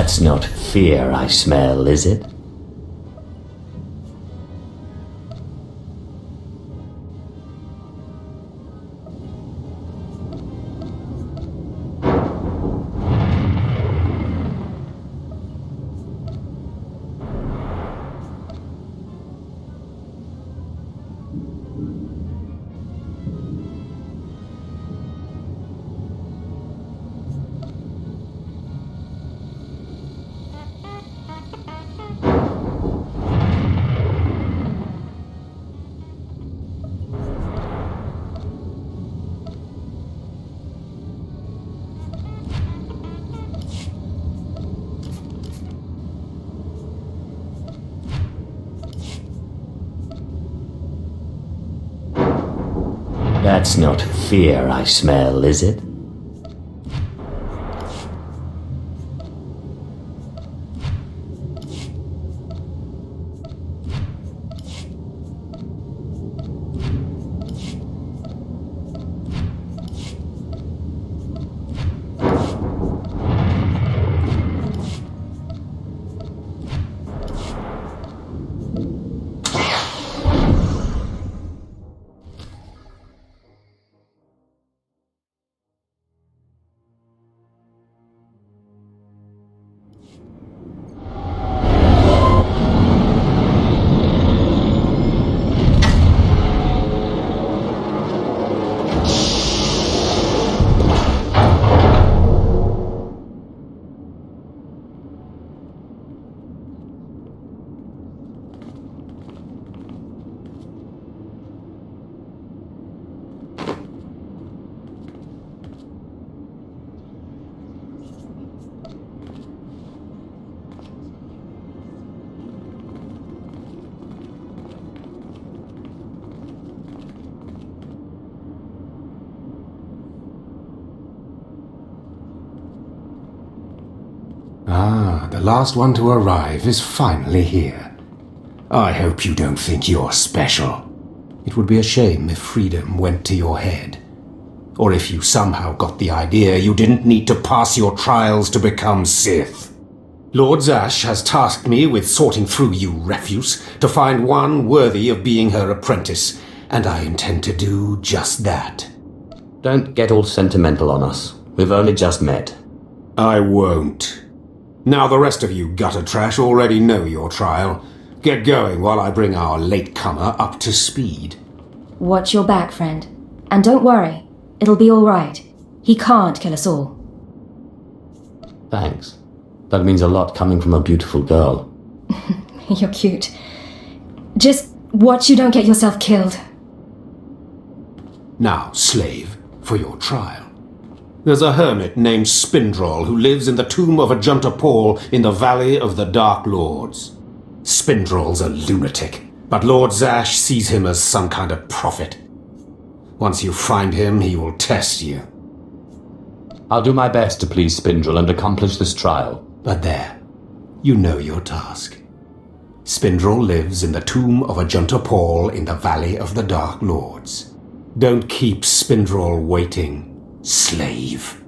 That's not fear I smell, is it? That's not fear I smell, is it? Ah, the last one to arrive is finally here. I hope you don't think you're special. It would be a shame if freedom went to your head. Or if you somehow got the idea you didn't need to pass your trials to become Sith. Lord Zash has tasked me with sorting through you refuse to find one worthy of being her apprentice, and I intend to do just that. Don't get all sentimental on us. We've only just met. I won't. Now the rest of you gutter trash already know your trial. Get going while I bring our latecomer up to speed. Watch your back, friend. And don't worry. It'll be all right. He can't kill us all. Thanks. That means a lot coming from a beautiful girl. You're cute. Just watch you don't get yourself killed. Now, slave, for your trial. There's a hermit named Spindrol who lives in the tomb of Ajunta Paul in the Valley of the Dark Lords. Spindrol's a lunatic, but Lord Zash sees him as some kind of prophet. Once you find him, he will test you. I'll do my best to please Spindrel and accomplish this trial. But there, you know your task. Spindrel lives in the tomb of Ajunta Paul in the Valley of the Dark Lords. Don't keep Spindrel waiting, slave.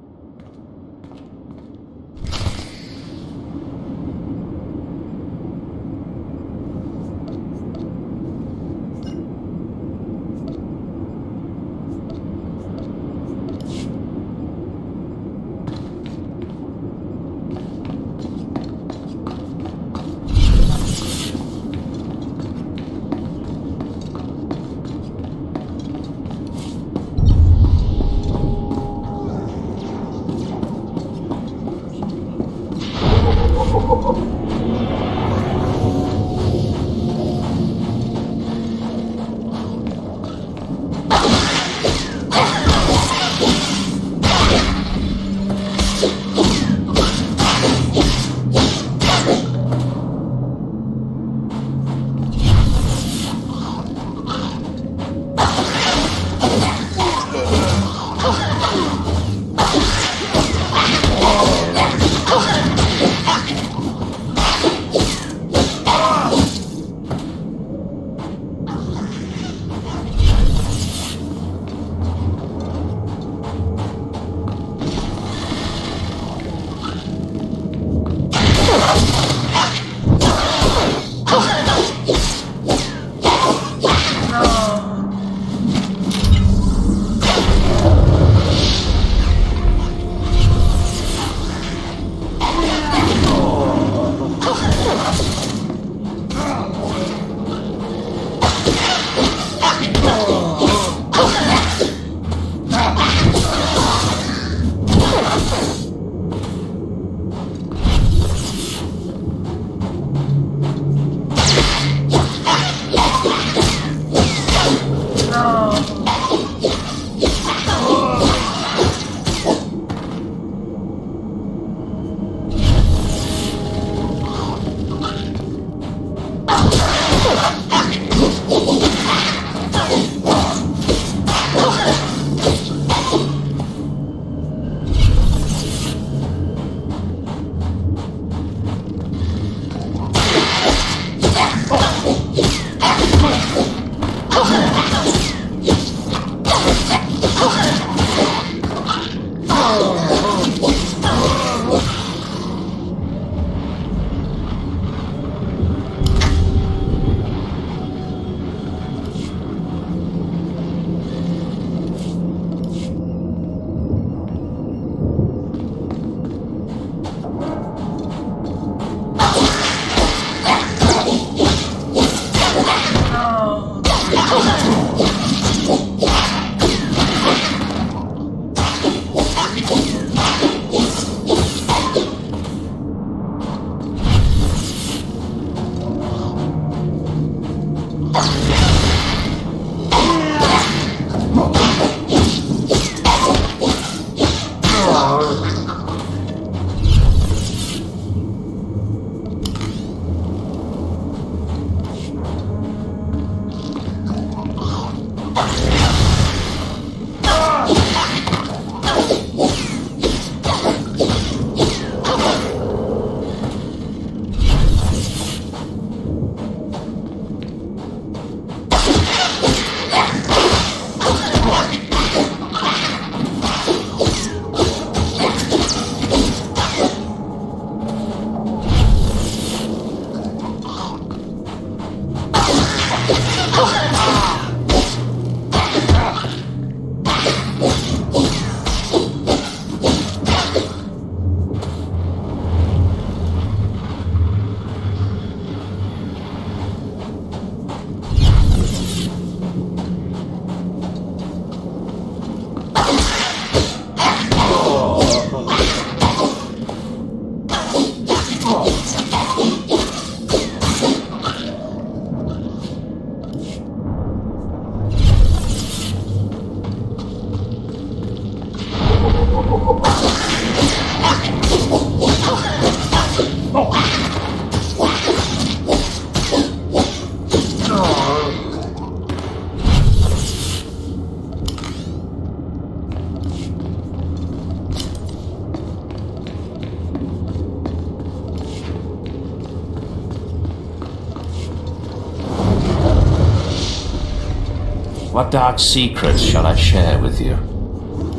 What dark secrets shall I share with you?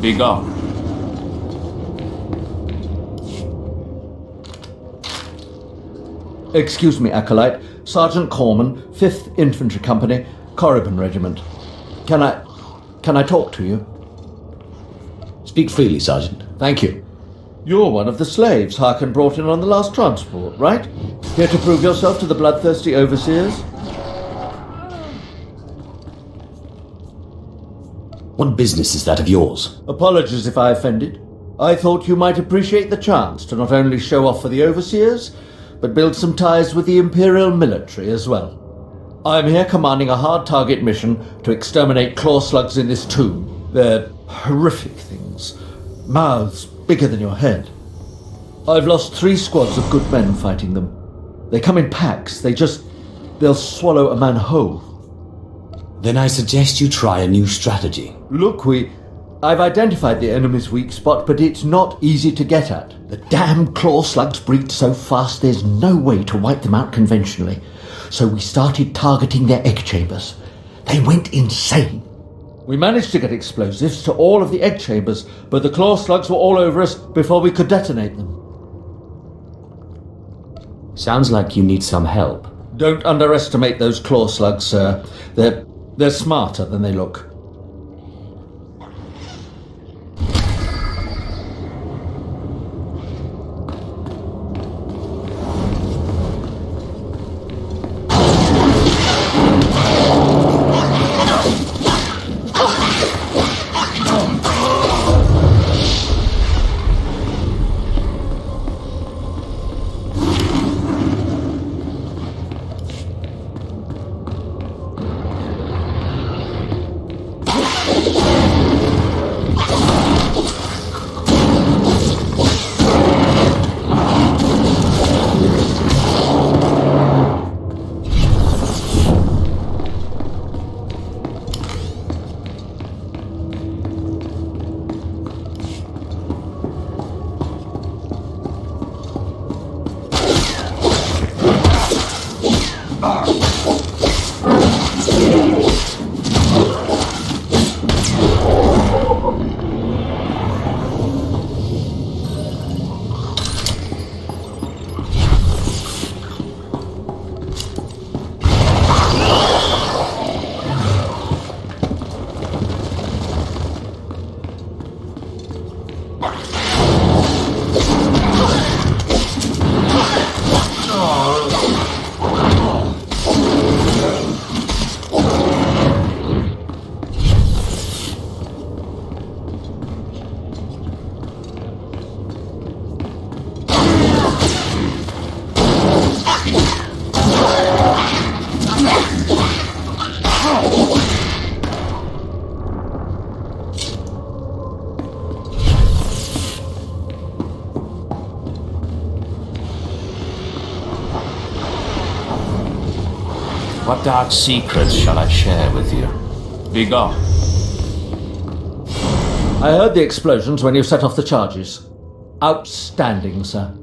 Begone. Excuse me, Acolyte. Sergeant Corman, 5th Infantry Company, Corriban Regiment. Can I talk to you? Speak freely, Sergeant. Thank you. You're one of the slaves Harkin brought in on the last transport, right? Here to prove yourself to the bloodthirsty overseers? What business is that of yours? Apologies if I offended. I thought you might appreciate the chance to not only show off for the overseers, but build some ties with the Imperial military as well. I'm here commanding a hard target mission to exterminate claw slugs in this tomb. They're horrific things. Mouths bigger than your head. I've lost 3 squads of good men fighting them. They come in packs. They'll swallow a man whole. Then I suggest you try a new strategy. Look, I've identified the enemy's weak spot, but it's not easy to get at. The damn claw slugs breed so fast there's no way to wipe them out conventionally. So we started targeting their egg chambers. They went insane. We managed to get explosives to all of the egg chambers, but the claw slugs were all over us before we could detonate them. Sounds like you need some help. Don't underestimate those claw slugs, sir. They're smarter than they look. What dark secrets shall I share with you? Begone. I heard the explosions when you set off the charges. Outstanding, sir.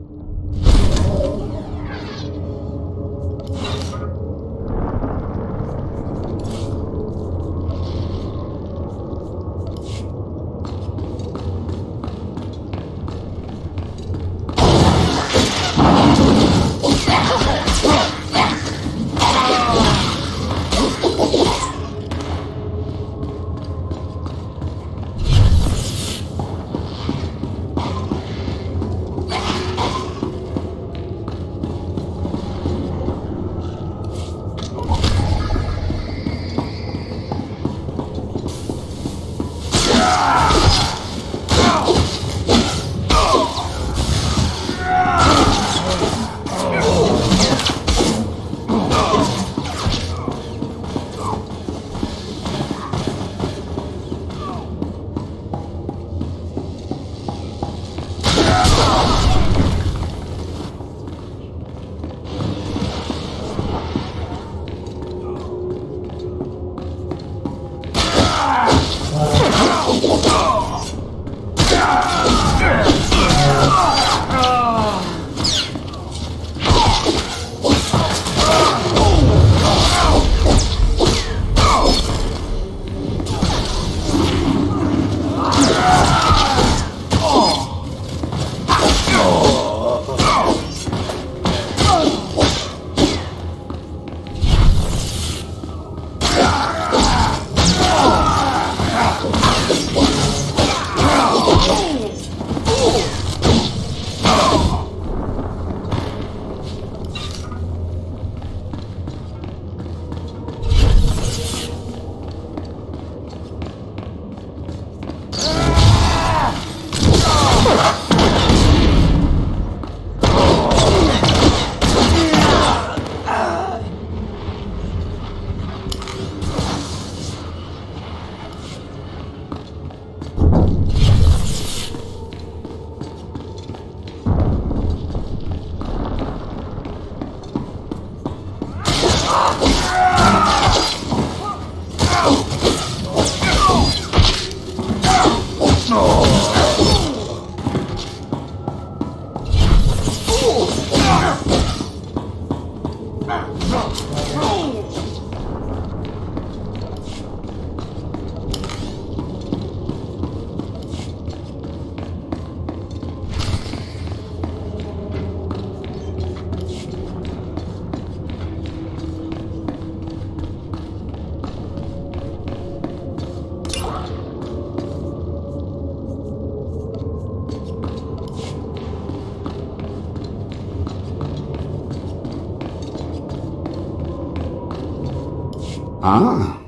Ah,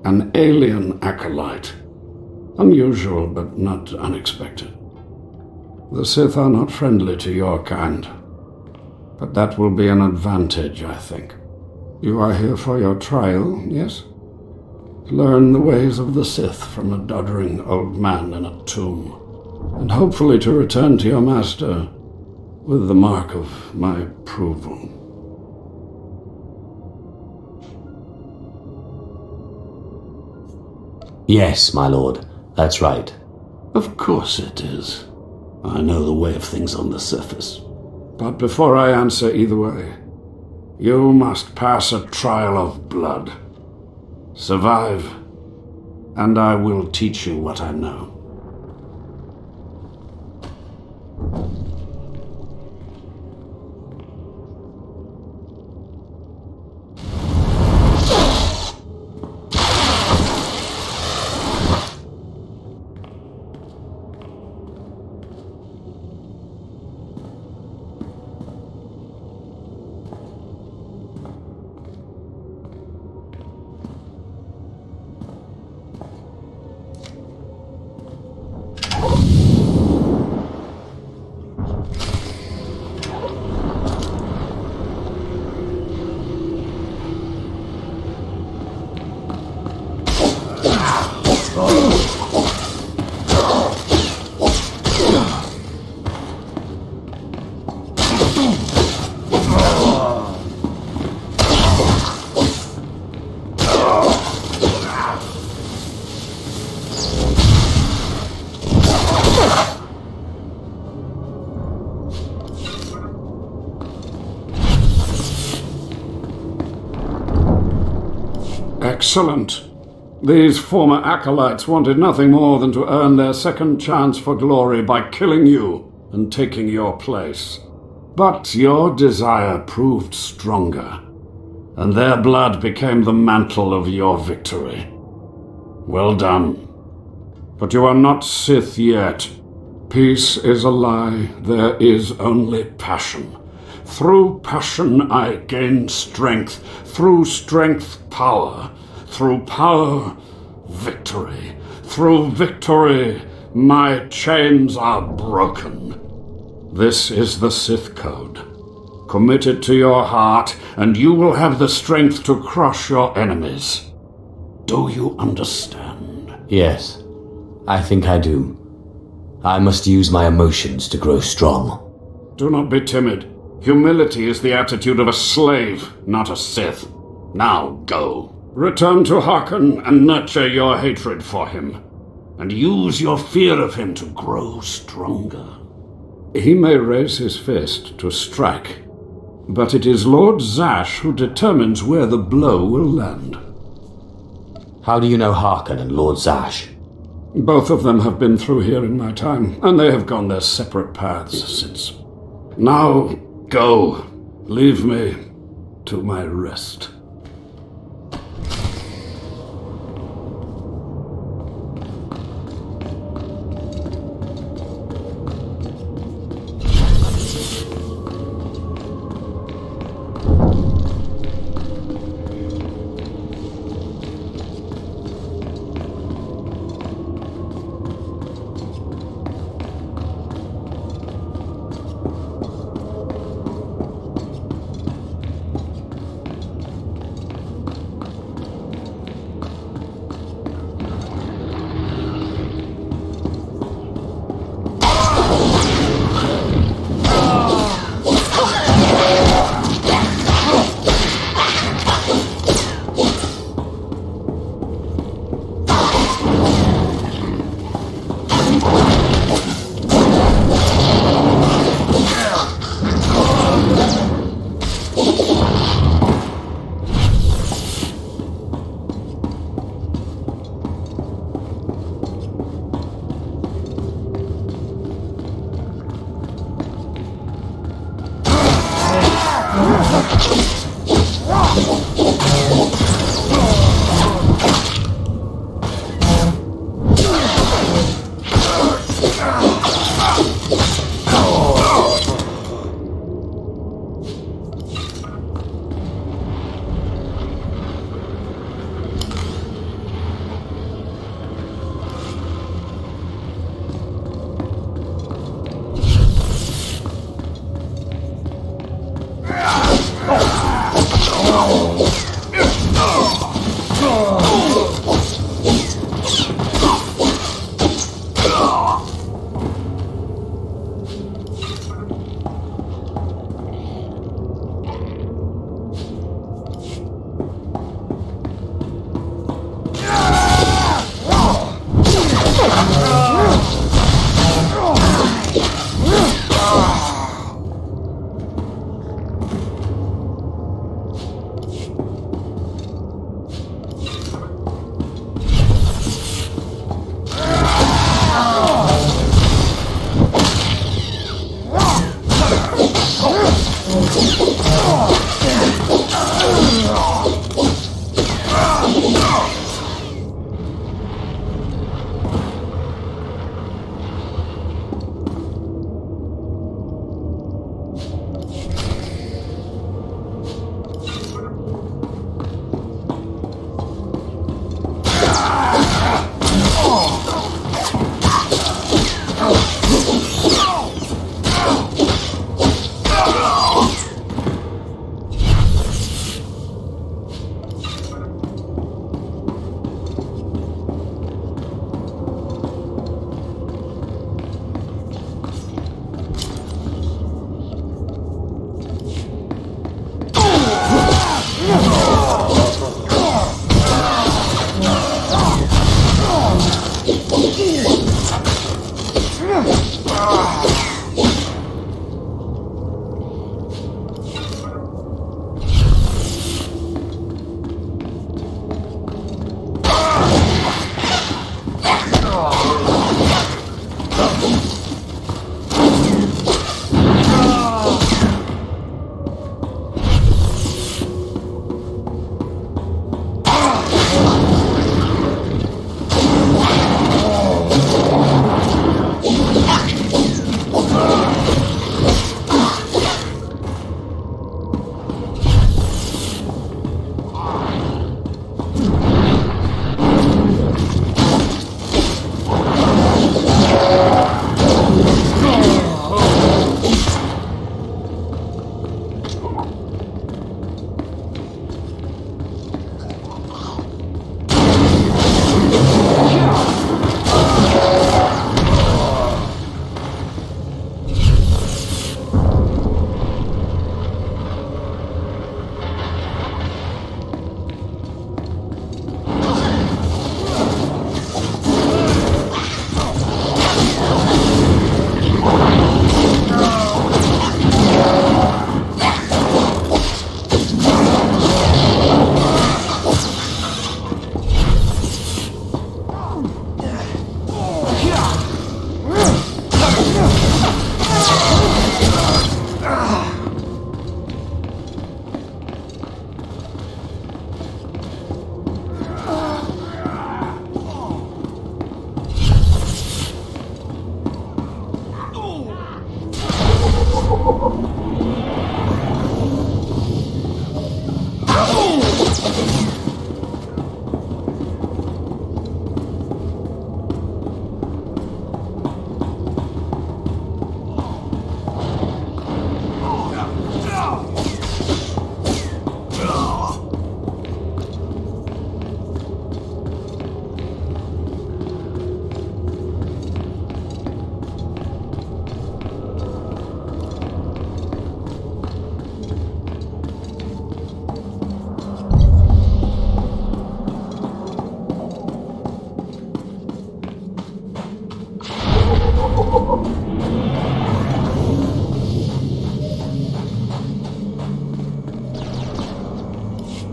an alien acolyte. Unusual, but not unexpected. The Sith are not friendly to your kind. But that will be an advantage, I think. You are here for your trial, yes? Learn the ways of the Sith from a doddering old man in a tomb, and hopefully to return to your master with the mark of my approval. Yes, my lord. That's right. Of course it is. I know the way of things on the surface. But before I answer either way, you must pass a trial of blood. Survive, and I will teach you what I know. Excellent. These former acolytes wanted nothing more than to earn their second chance for glory by killing you and taking your place. But your desire proved stronger, and their blood became the mantle of your victory. Well done. But you are not Sith yet. Peace is a lie. There is only passion. Through passion I gain strength. Through strength, power. Through power, victory. Through victory, my chains are broken. This is the Sith Code. Commit it to your heart, and you will have the strength to crush your enemies. Do you understand? Yes, I think I do. I must use my emotions to grow strong. Do not be timid. Humility is the attitude of a slave, not a Sith. Now go. Return to Harkon and nurture your hatred for him, and use your fear of him to grow stronger. He may raise his fist to strike, but it is Lord Zash who determines where the blow will land. How do you know Harkon and Lord Zash? Both of them have been through here in my time, and they have gone their separate paths since. Now, go. Leave me to my rest.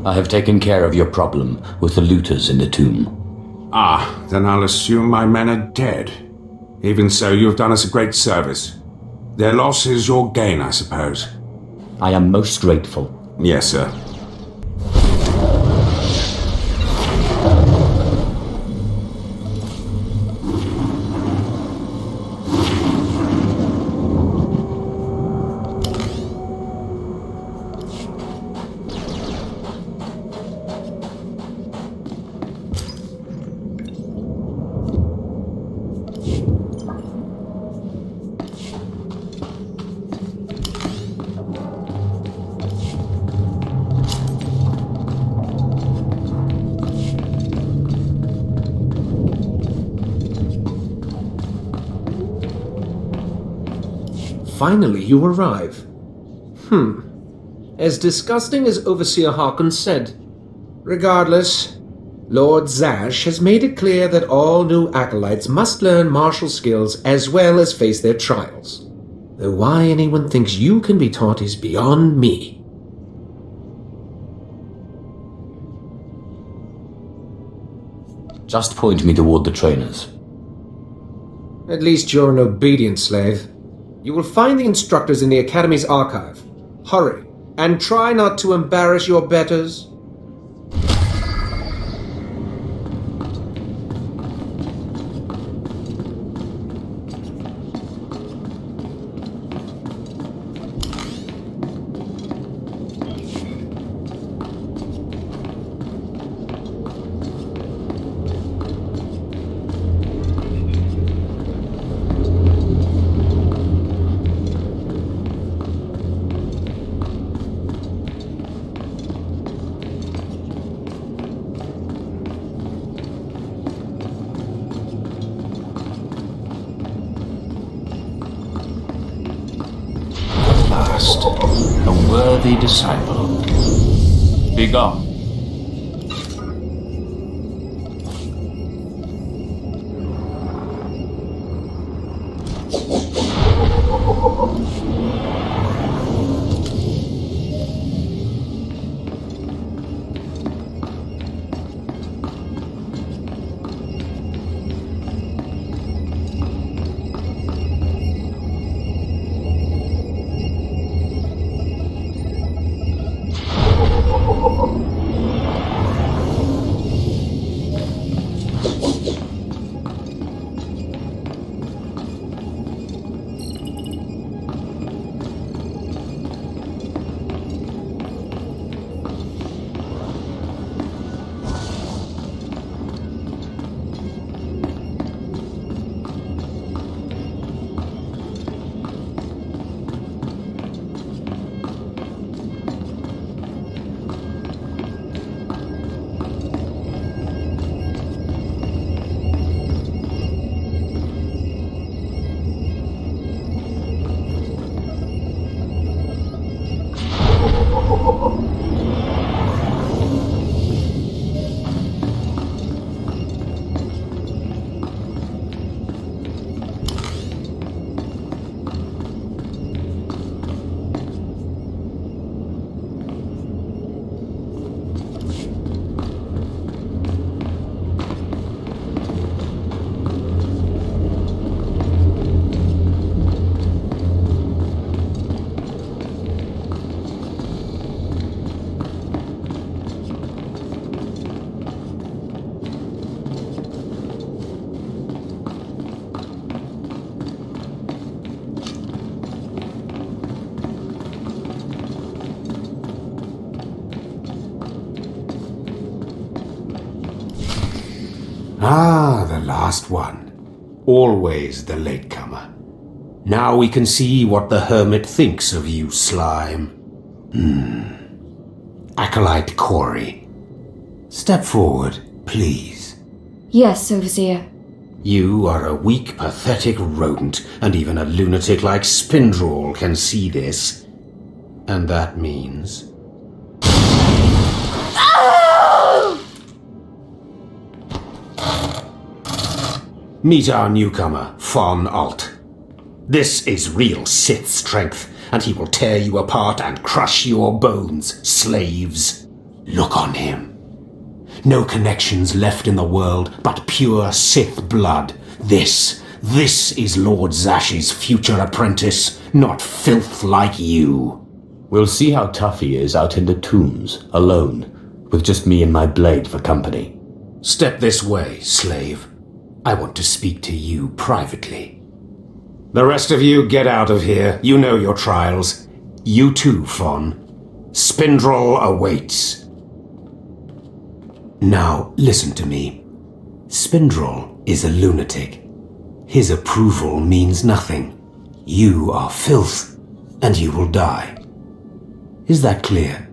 I have taken care of your problem with the looters in the tomb. Ah, then I'll assume my men are dead. Even so, you have done us a great service. Their loss is your gain, I suppose. I am most grateful. Yes, sir. Finally, you arrive. As disgusting as Overseer Harkon said. Regardless, Lord Zash has made it clear that all new acolytes must learn martial skills as well as face their trials. Though why anyone thinks you can be taught is beyond me. Just point me toward the trainers. At least you're an obedient slave. You will find the instructors in the Academy's archive. Hurry, and try not to embarrass your betters. A worthy disciple. Begone. Ah, the last one. Always the latecomer. Now we can see what the hermit thinks of you, slime. Acolyte Corey. Step forward, please. Yes, Overseer. You are a weak, pathetic rodent, and even a lunatic like Spindrel can see this. And that means... Meet our newcomer, Von Alt. This is real Sith strength, and he will tear you apart and crush your bones, slaves. Look on him. No connections left in the world but pure Sith blood. This is Lord Zash's future apprentice, not filth like you. We'll see how tough he is out in the tombs, alone, with just me and my blade for company. Step this way, slave. I want to speak to you privately. The rest of you get out of here. You know your trials. You too, Fawn. Spindrel awaits. Now, listen to me. Spindrel is a lunatic. His approval means nothing. You are filth, and you will die. Is that clear?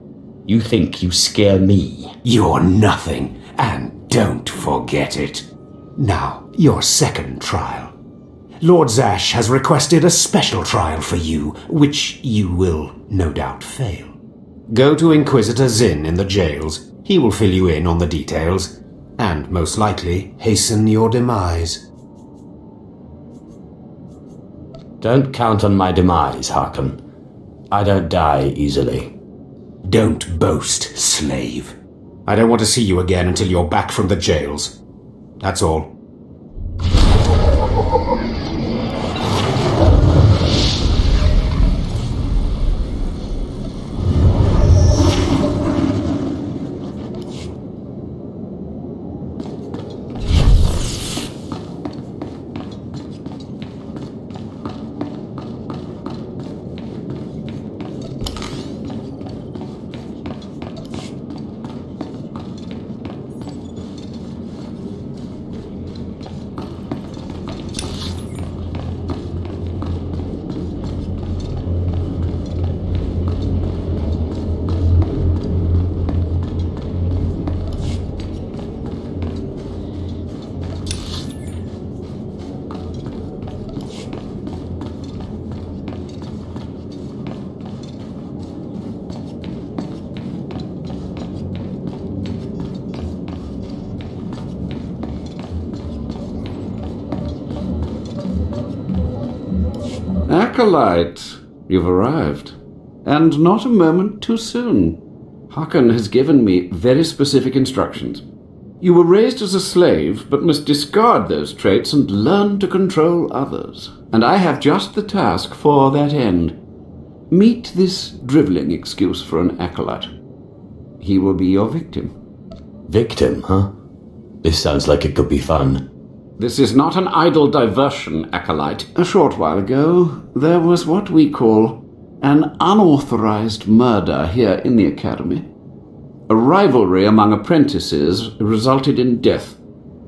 You think you scare me? You're nothing, and don't forget it. Now, your second trial. Lord Zash has requested a special trial for you, which you will no doubt fail. Go to Inquisitor Zinn in the jails. He will fill you in on the details, and most likely hasten your demise. Don't count on my demise, Harkon. I don't die easily. Don't boast, slave. I don't want to see you again until you're back from the jails. That's all. Acolyte, you've arrived. And not a moment too soon. Harkon has given me very specific instructions. You were raised as a slave, but must discard those traits and learn to control others. And I have just the task for that end. Meet this drivelling excuse for an acolyte. He will be your victim. Victim, huh? This sounds like it could be fun. This is not an idle diversion, acolyte. A short while ago, there was what we call an unauthorized murder here in the academy. A rivalry among apprentices resulted in death.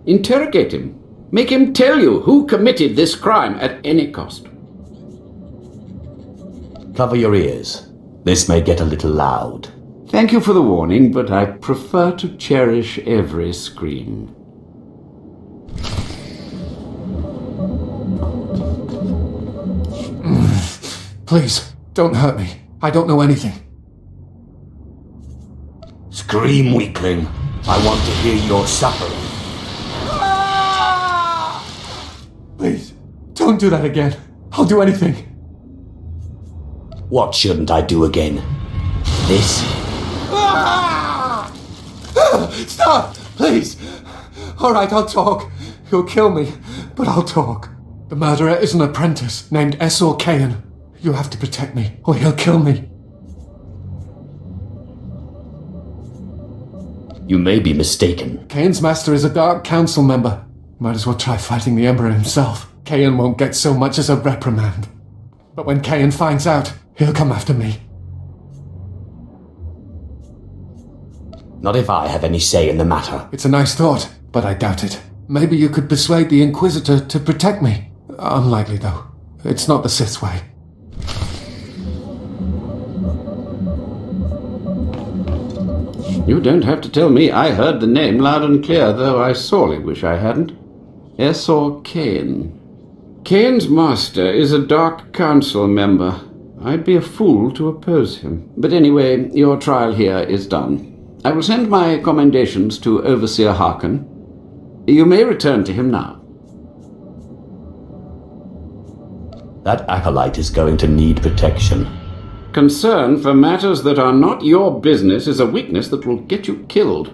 Interrogate him. Make him tell you who committed this crime at any cost. Cover your ears. This may get a little loud. Thank you for the warning, but I prefer to cherish every scream. Please, don't hurt me. I don't know anything. Scream, weakling. I want to hear your suffering. Please, don't do that again. I'll do anything. What shouldn't I do again? This? Stop! Please! Alright, I'll talk. He'll kill me, but I'll talk. The murderer is an apprentice named Essor Kayan. You have to protect me, or he'll kill me. You may be mistaken. Kayan's master is a Dark Council member. Might as well try fighting the Emperor himself. Kayan won't get so much as a reprimand. But when Kayan finds out, he'll come after me. Not if I have any say in the matter. It's a nice thought, but I doubt it. Maybe you could persuade the Inquisitor to protect me. Unlikely, though. It's not the Sith's way. You don't have to tell me. I heard the name loud and clear, though I sorely wish I hadn't. Essor Kayan. Kayan's master is a Dark Council member. I'd be a fool to oppose him. But anyway, your trial here is done. I will send my commendations to Overseer Harkon. You may return to him now. That acolyte is going to need protection. Concern for matters that are not your business is a weakness that will get you killed.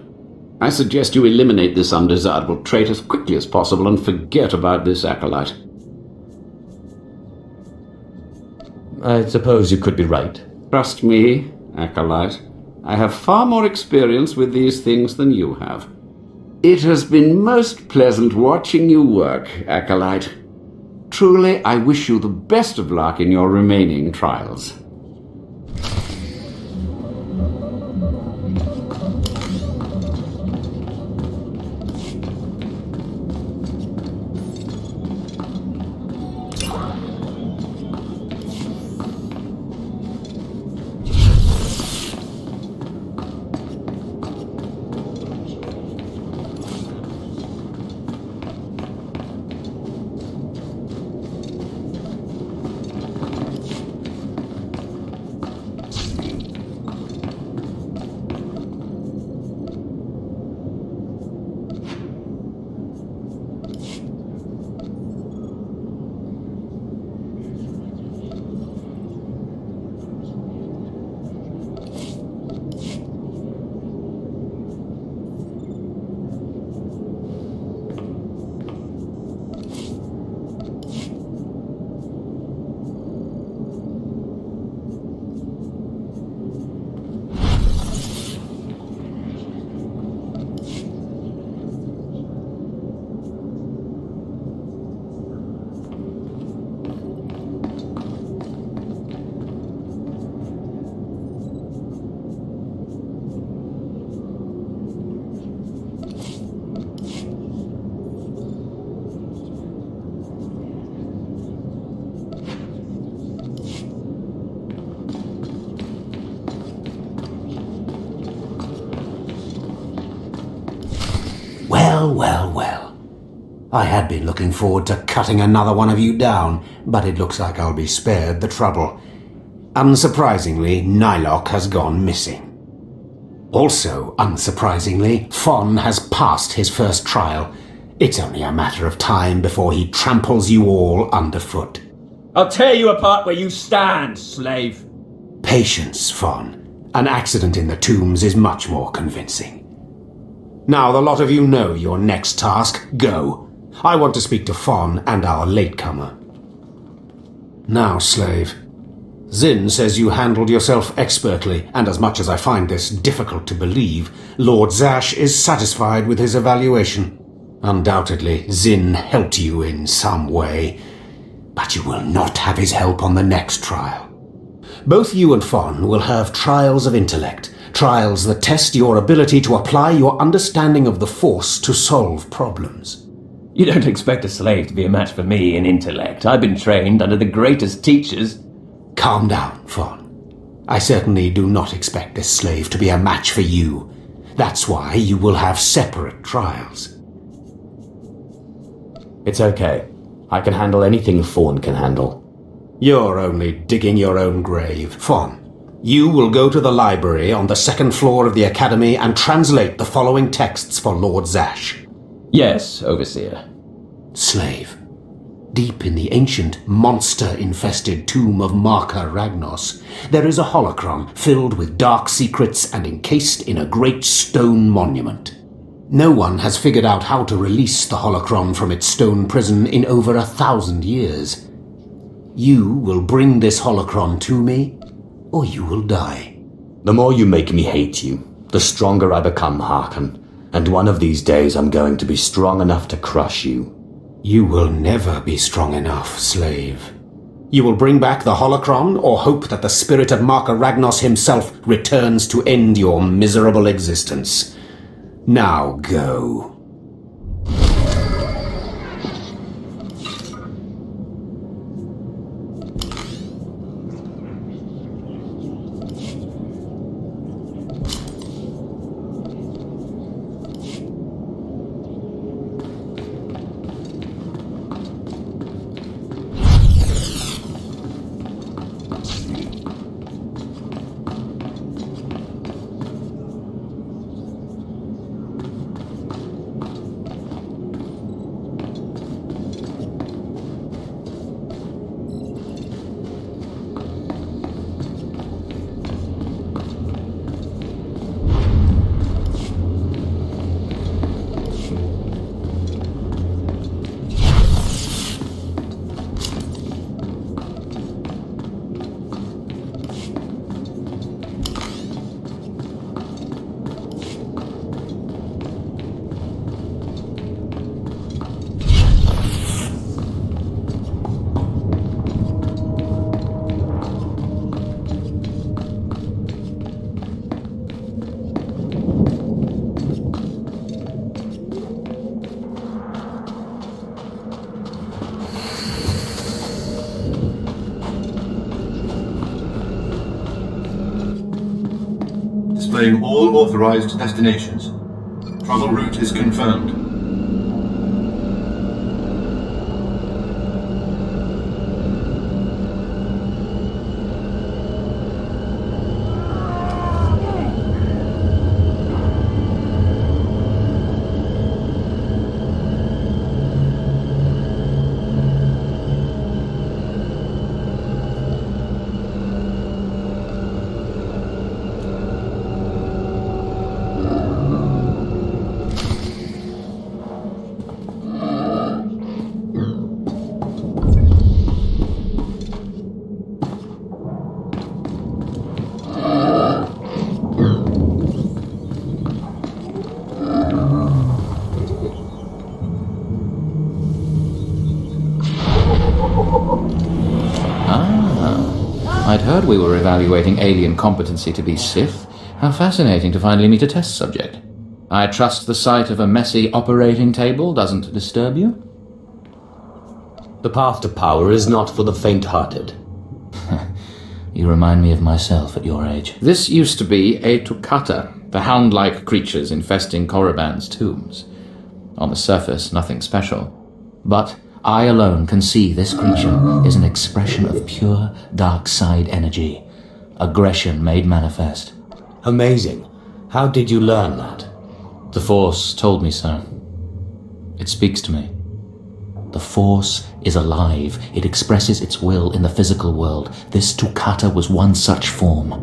I suggest you eliminate this undesirable trait as quickly as possible and forget about this acolyte. I suppose you could be right. Trust me, acolyte. I have far more experience with these things than you have. It has been most pleasant watching you work, acolyte. Truly, I wish you the best of luck in your remaining trials. Well. I had been looking forward to cutting another one of you down, but it looks like I'll be spared the trouble. Unsurprisingly, Nylock has gone missing. Also, unsurprisingly, Fon has passed his first trial. It's only a matter of time before he tramples you all underfoot. I'll tear you apart where you stand, slave. Patience, Fon. An accident in the tombs is much more convincing. Now the lot of you know your next task. Go. I want to speak to Fon and our latecomer. Now, slave. Zin says you handled yourself expertly, and as much as I find this difficult to believe, Lord Zash is satisfied with his evaluation. Undoubtedly, Zin helped you in some way, but you will not have his help on the next trial. Both you and Fon will have trials of intellect, trials that test your ability to apply your understanding of the Force to solve problems. You don't expect a slave to be a match for me in intellect. I've been trained under the greatest teachers. Calm down, Fon. I certainly do not expect this slave to be a match for you. That's why you will have separate trials. It's okay. I can handle anything Fawn can handle. You're only digging your own grave. Fon, you will go to the library on the second floor of the Academy and translate the following texts for Lord Zash. Yes, Overseer. Slave. Deep in the ancient, monster-infested tomb of Marka Ragnos, there is a holocron filled with dark secrets and encased in a great stone monument. No one has figured out how to release the holocron from its stone prison in over 1,000 years. You will bring this holocron to me, or you will die. The more you make me hate you, the stronger I become, Harkon. And one of these days I'm going to be strong enough to crush you. You will never be strong enough, slave. You will bring back the holocron, or hope that the spirit of Marka Ragnos himself returns to end your miserable existence. Now go. displaying all authorized destinations. Travel route is confirmed. I'd heard we were evaluating alien competency to be Sith. How fascinating to finally meet a test subject. I trust the sight of a messy operating table doesn't disturb you? The path to power is not for the faint-hearted. You remind me of myself at your age. This used to be a Tukata, the hound-like creatures infesting Korriban's tombs. On the surface, nothing special. But I alone can see this creature is an expression of pure dark side energy. Aggression made manifest. Amazing. How did you learn that? The Force told me so. It speaks to me. The Force is alive. It expresses its will in the physical world. This Tukata was one such form.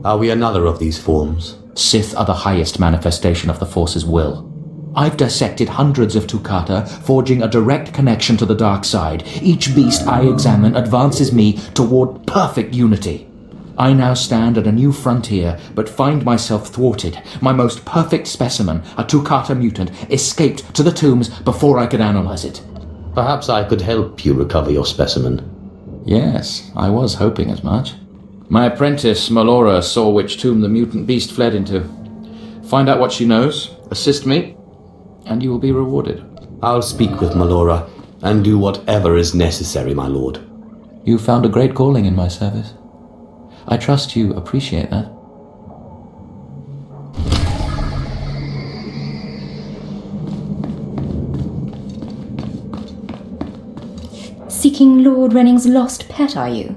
Are we another of these forms? Sith are the highest manifestation of the Force's will. I've dissected hundreds of Tukata, forging a direct connection to the dark side. Each beast I examine advances me toward perfect unity. I now stand at a new frontier, but find myself thwarted. My most perfect specimen, a Tukata mutant, escaped to the tombs before I could analyze it. Perhaps I could help you recover your specimen. Yes, I was hoping as much. My apprentice, Melora, saw which tomb the mutant beast fled into. Find out what she knows, assist me, and you will be rewarded. I'll speak with Melora, and do whatever is necessary, my lord. You found a great calling in my service. I trust you appreciate that. Seeking Lord Renning's lost pet, are you?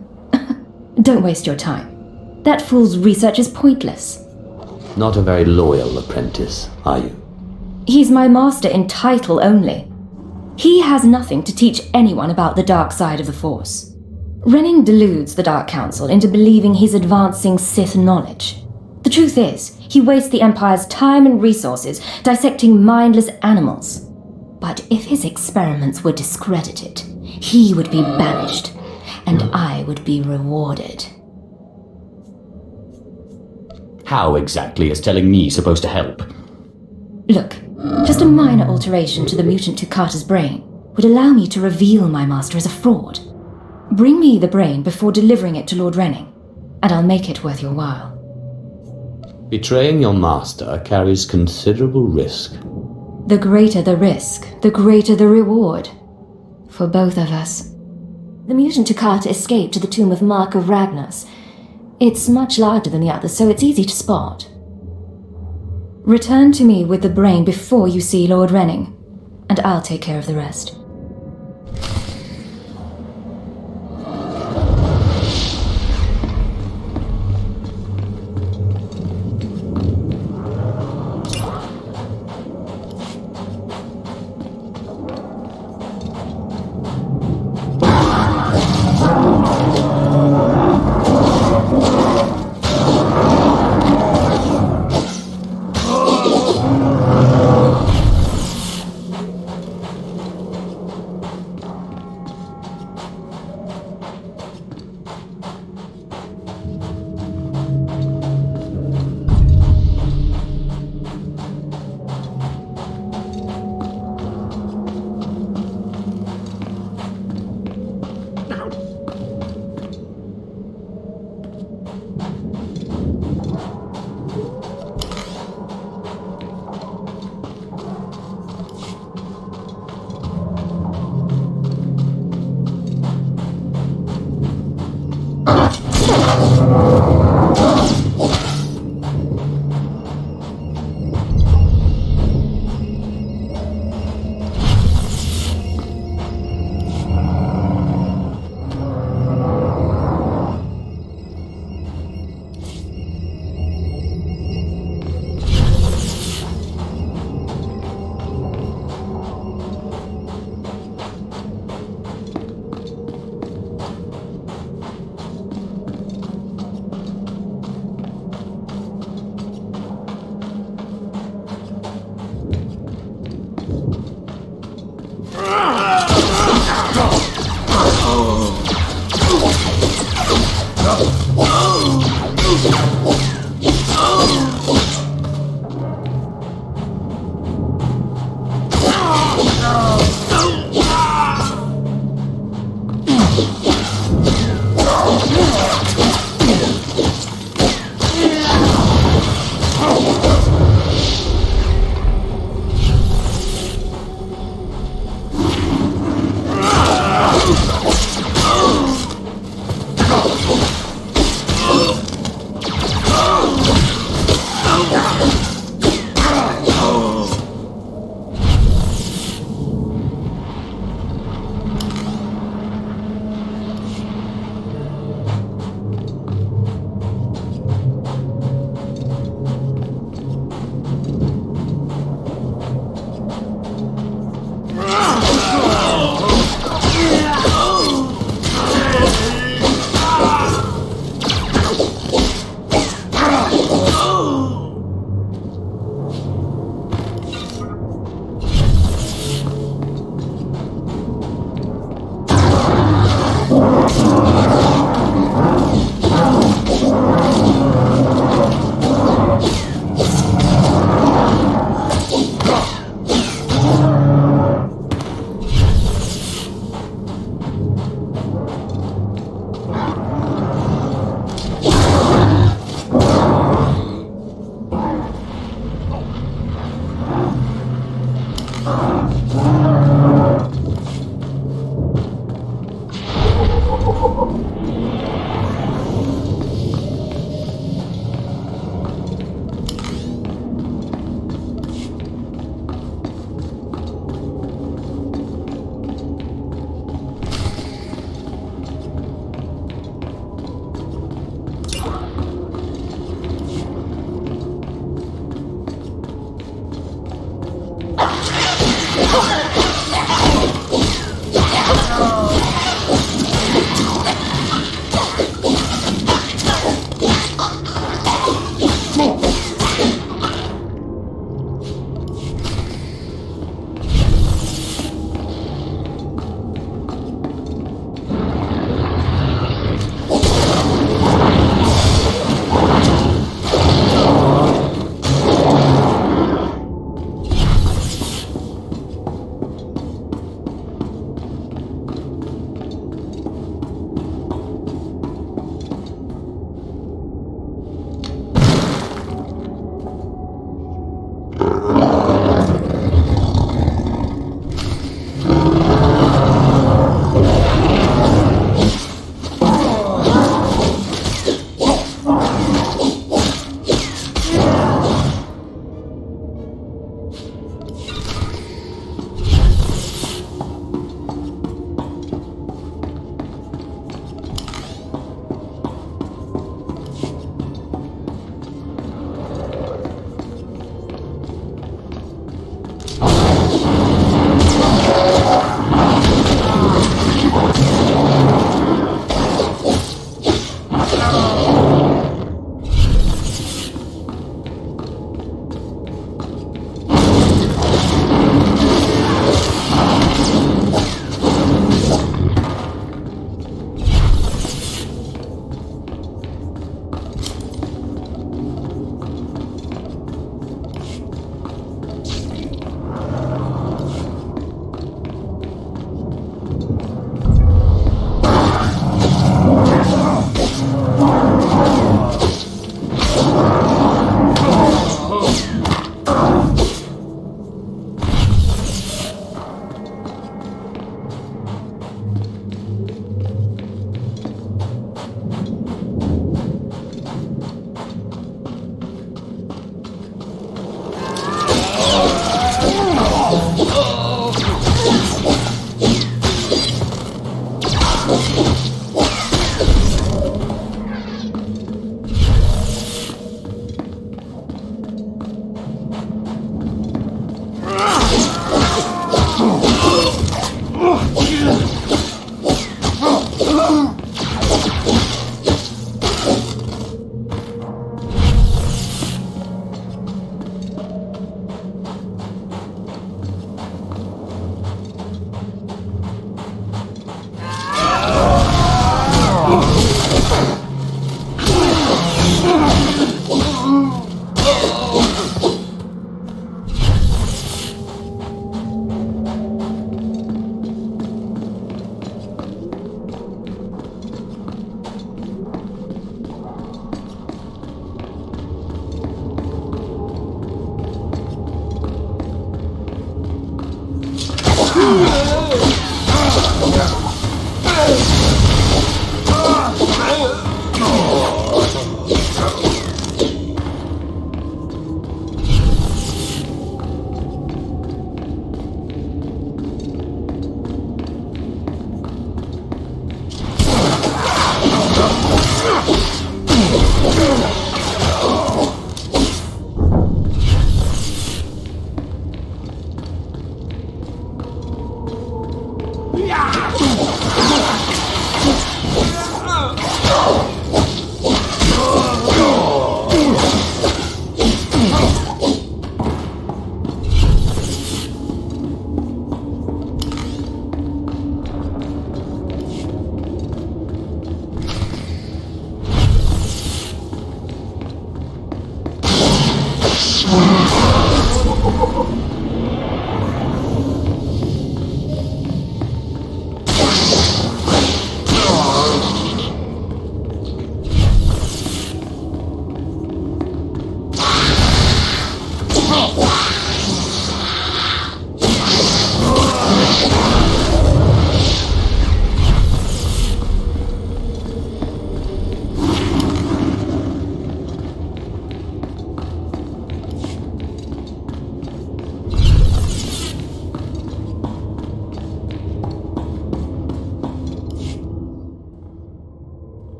Don't waste your time. That fool's research is pointless. Not a very loyal apprentice, are you? He's my master in title only. He has nothing to teach anyone about the dark side of the Force. Renning deludes the Dark Council into believing he's advancing Sith knowledge. The truth is, he wastes the Empire's time and resources dissecting mindless animals. But if his experiments were discredited, he would be banished, and I would be rewarded. How exactly is telling me supposed to help? Look, just a minor alteration to the mutant Tukata's brain would allow me to reveal my master as a fraud. Bring me the brain before delivering it to Lord Renning, and I'll make it worth your while. Betraying your master carries considerable risk. The greater the risk, the greater the reward. For both of us. The mutant Tukata escaped to the tomb of Mark of Ragnas. It's much larger than the others, so it's easy to spot. Return to me with the brain before you see Lord Renning, and I'll take care of the rest.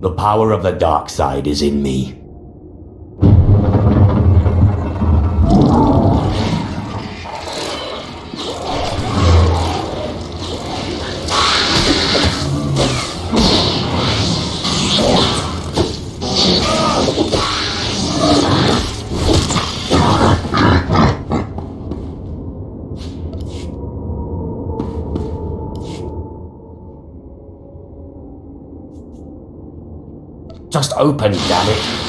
The power of the dark side is in me. Just open, damn it.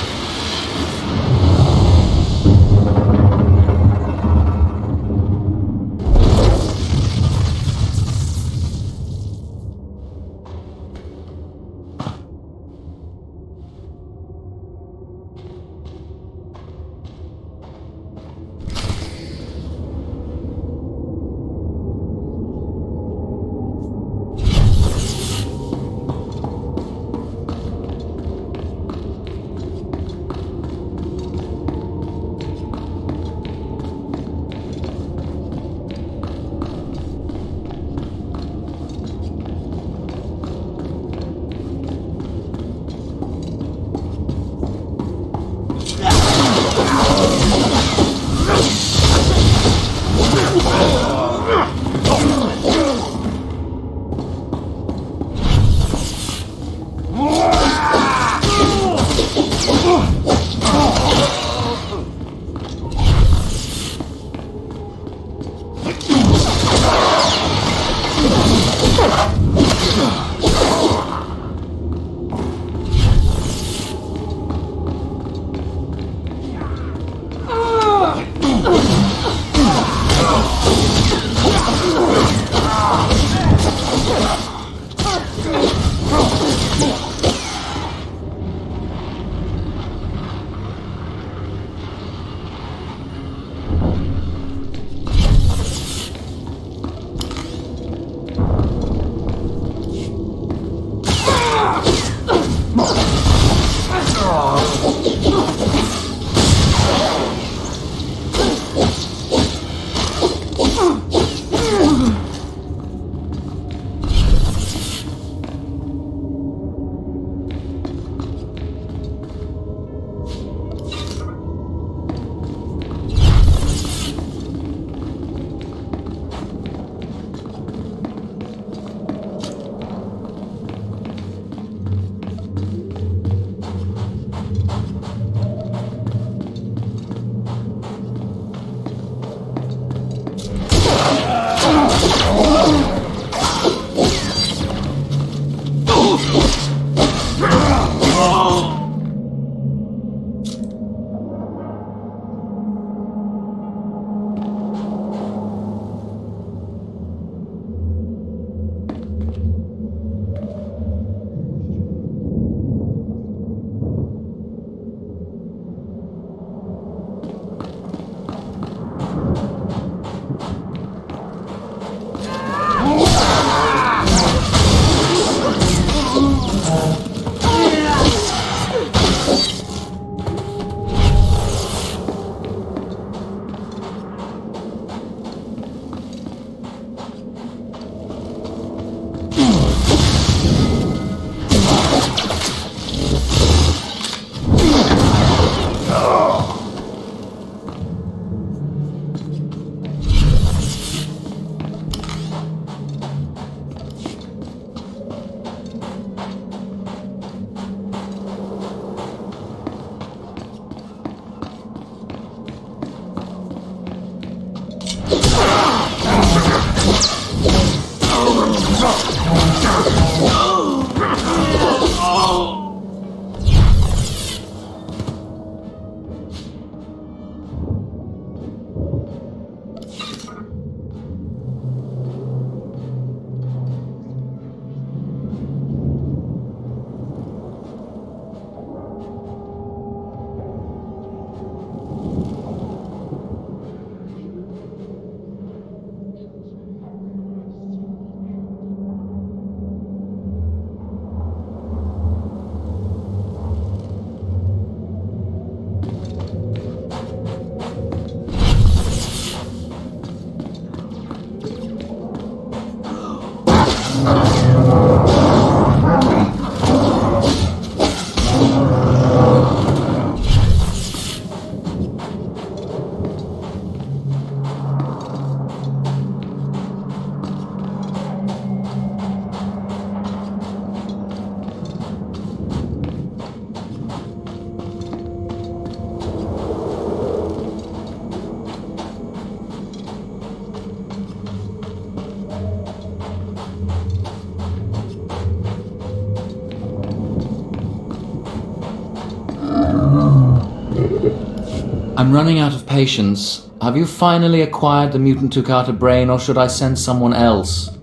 I'm running out of patience. Have you finally acquired the mutant Tukata brain, or should I send someone else?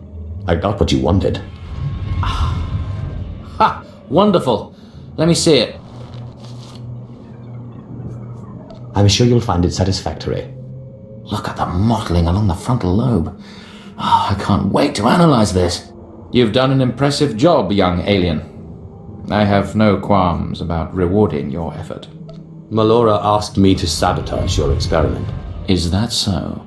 I got what you wanted. Ha! Wonderful. Let me see it. I'm sure you'll find it satisfactory. Look at the mottling along the frontal lobe. Oh, I can't wait to analyze this. You've done an impressive job, young alien. I have no qualms about rewarding your effort. Melora asked me to sabotage your experiment. Is that so?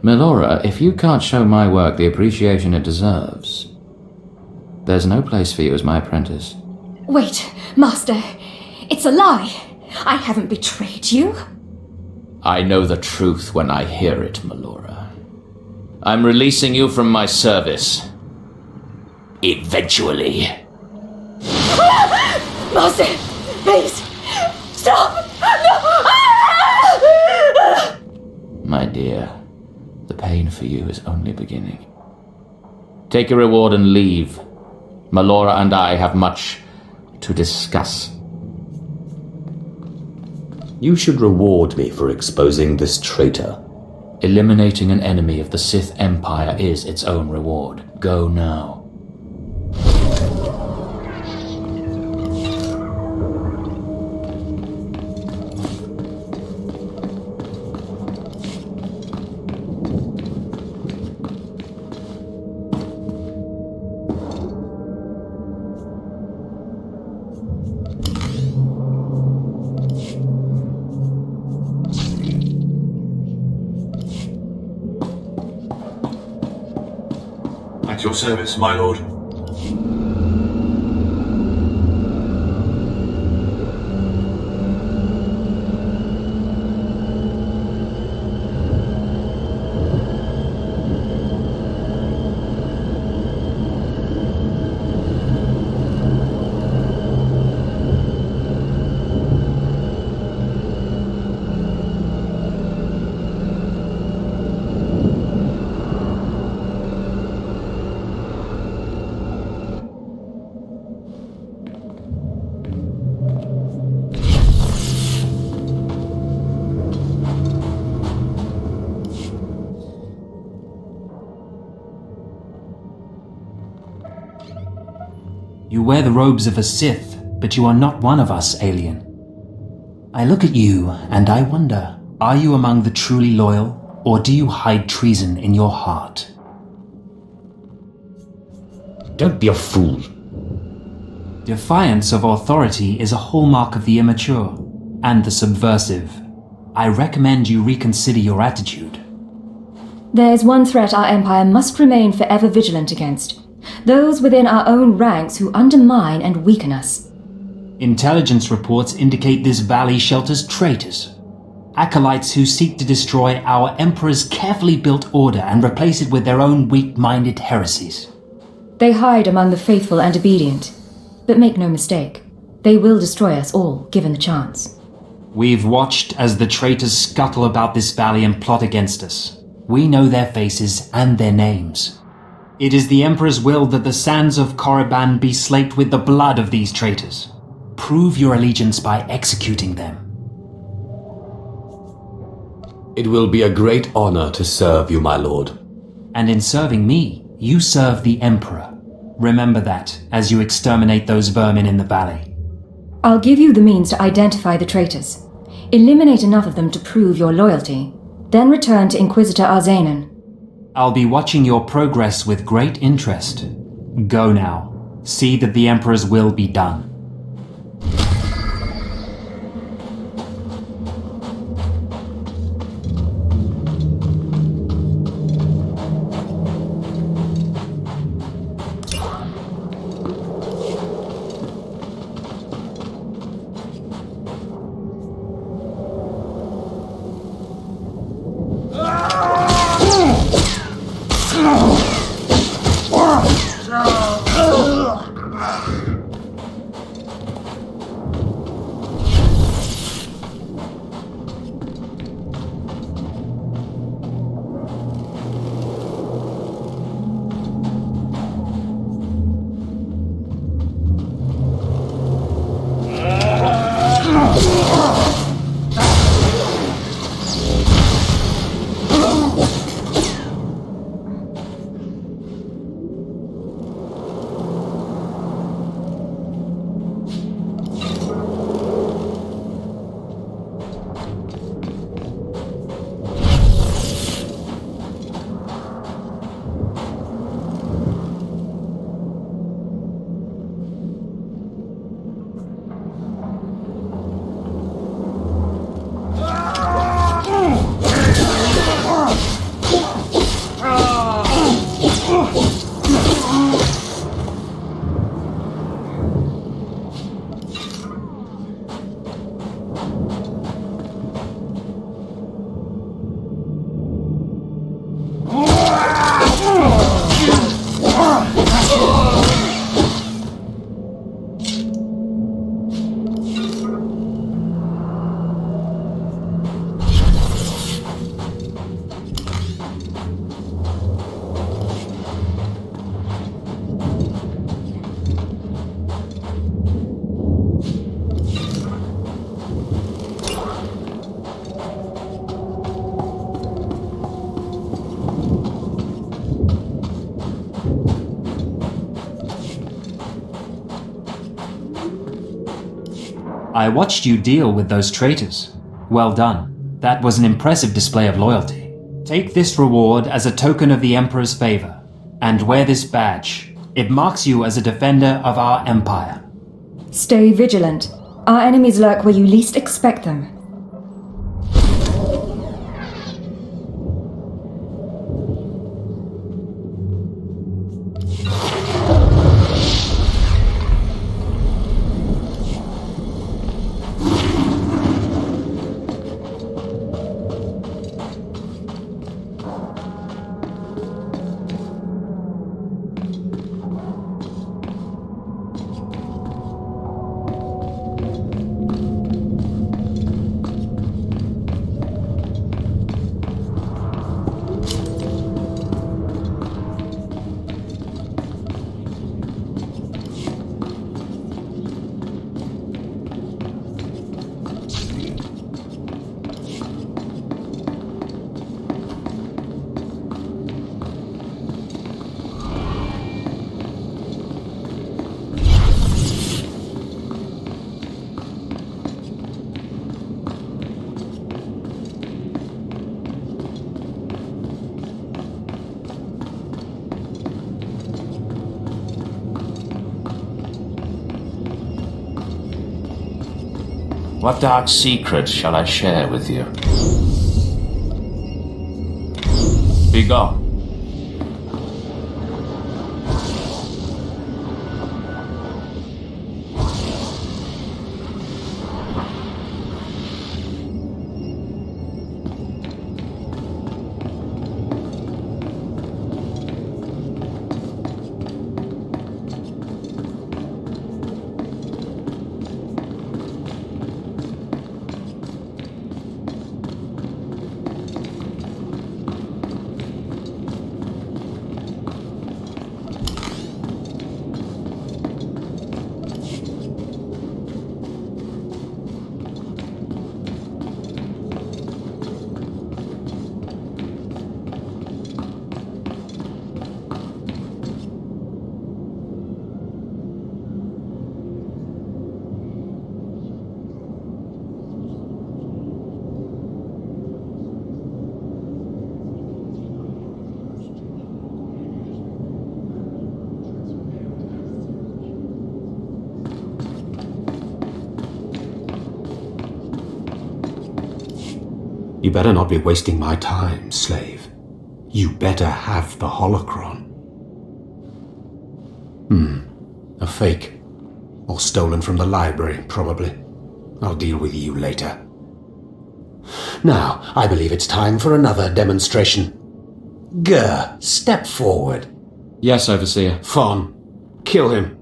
Melora, if you can't show my work the appreciation it deserves, there's no place for you as my apprentice. Wait, Master. It's a lie. I haven't betrayed you. I know the truth when I hear it, Melora. I'm releasing you from my service. Eventually. Master, please, stop! No! My dear, the pain for you is only beginning. Take your reward and leave. Melora and I have much to discuss. You should reward me for exposing this traitor. Eliminating an enemy of the Sith Empire is its own reward. Go now. At your service, my lord. You wear the robes of a Sith, but you are not one of us, alien. I look at you, and I wonder, are you among the truly loyal, or do you hide treason in your heart? Don't be a fool. Defiance of authority is a hallmark of the immature, and the subversive. I recommend you reconsider your attitude. There's one threat our Empire must remain forever vigilant against. Those within our own ranks who undermine and weaken us. Intelligence reports indicate this valley shelters traitors. Acolytes who seek to destroy our Emperor's carefully built order and replace it with their own weak-minded heresies. They hide among the faithful and obedient. But make no mistake, they will destroy us all, given the chance. We've watched as the traitors scuttle about this valley and plot against us. We know their faces and their names. It is the Emperor's will that the sands of Korriban be slaked with the blood of these traitors. Prove your allegiance by executing them. It will be a great honor to serve you, my lord. And in serving me, you serve the Emperor. Remember that, as you exterminate those vermin in the valley. I'll give you the means to identify the traitors. Eliminate enough of them to prove your loyalty. Then return to Inquisitor Arzanan. I'll be watching your progress with great interest. Go now. See that the Emperor's will be done. I watched you deal with those traitors. Well done. That was an impressive display of loyalty. Take this reward as a token of the Emperor's favor, and wear this badge. It marks you as a defender of our empire. Stay vigilant. Our enemies lurk where you least expect them. What dark secrets shall I share with you? Begone. You better not be wasting my time, slave. You better have the holocron. A fake. Or stolen from the library, probably. I'll deal with you later. Now, I believe it's time for another demonstration. Gur, step forward. Yes, Overseer. Fawn, kill him.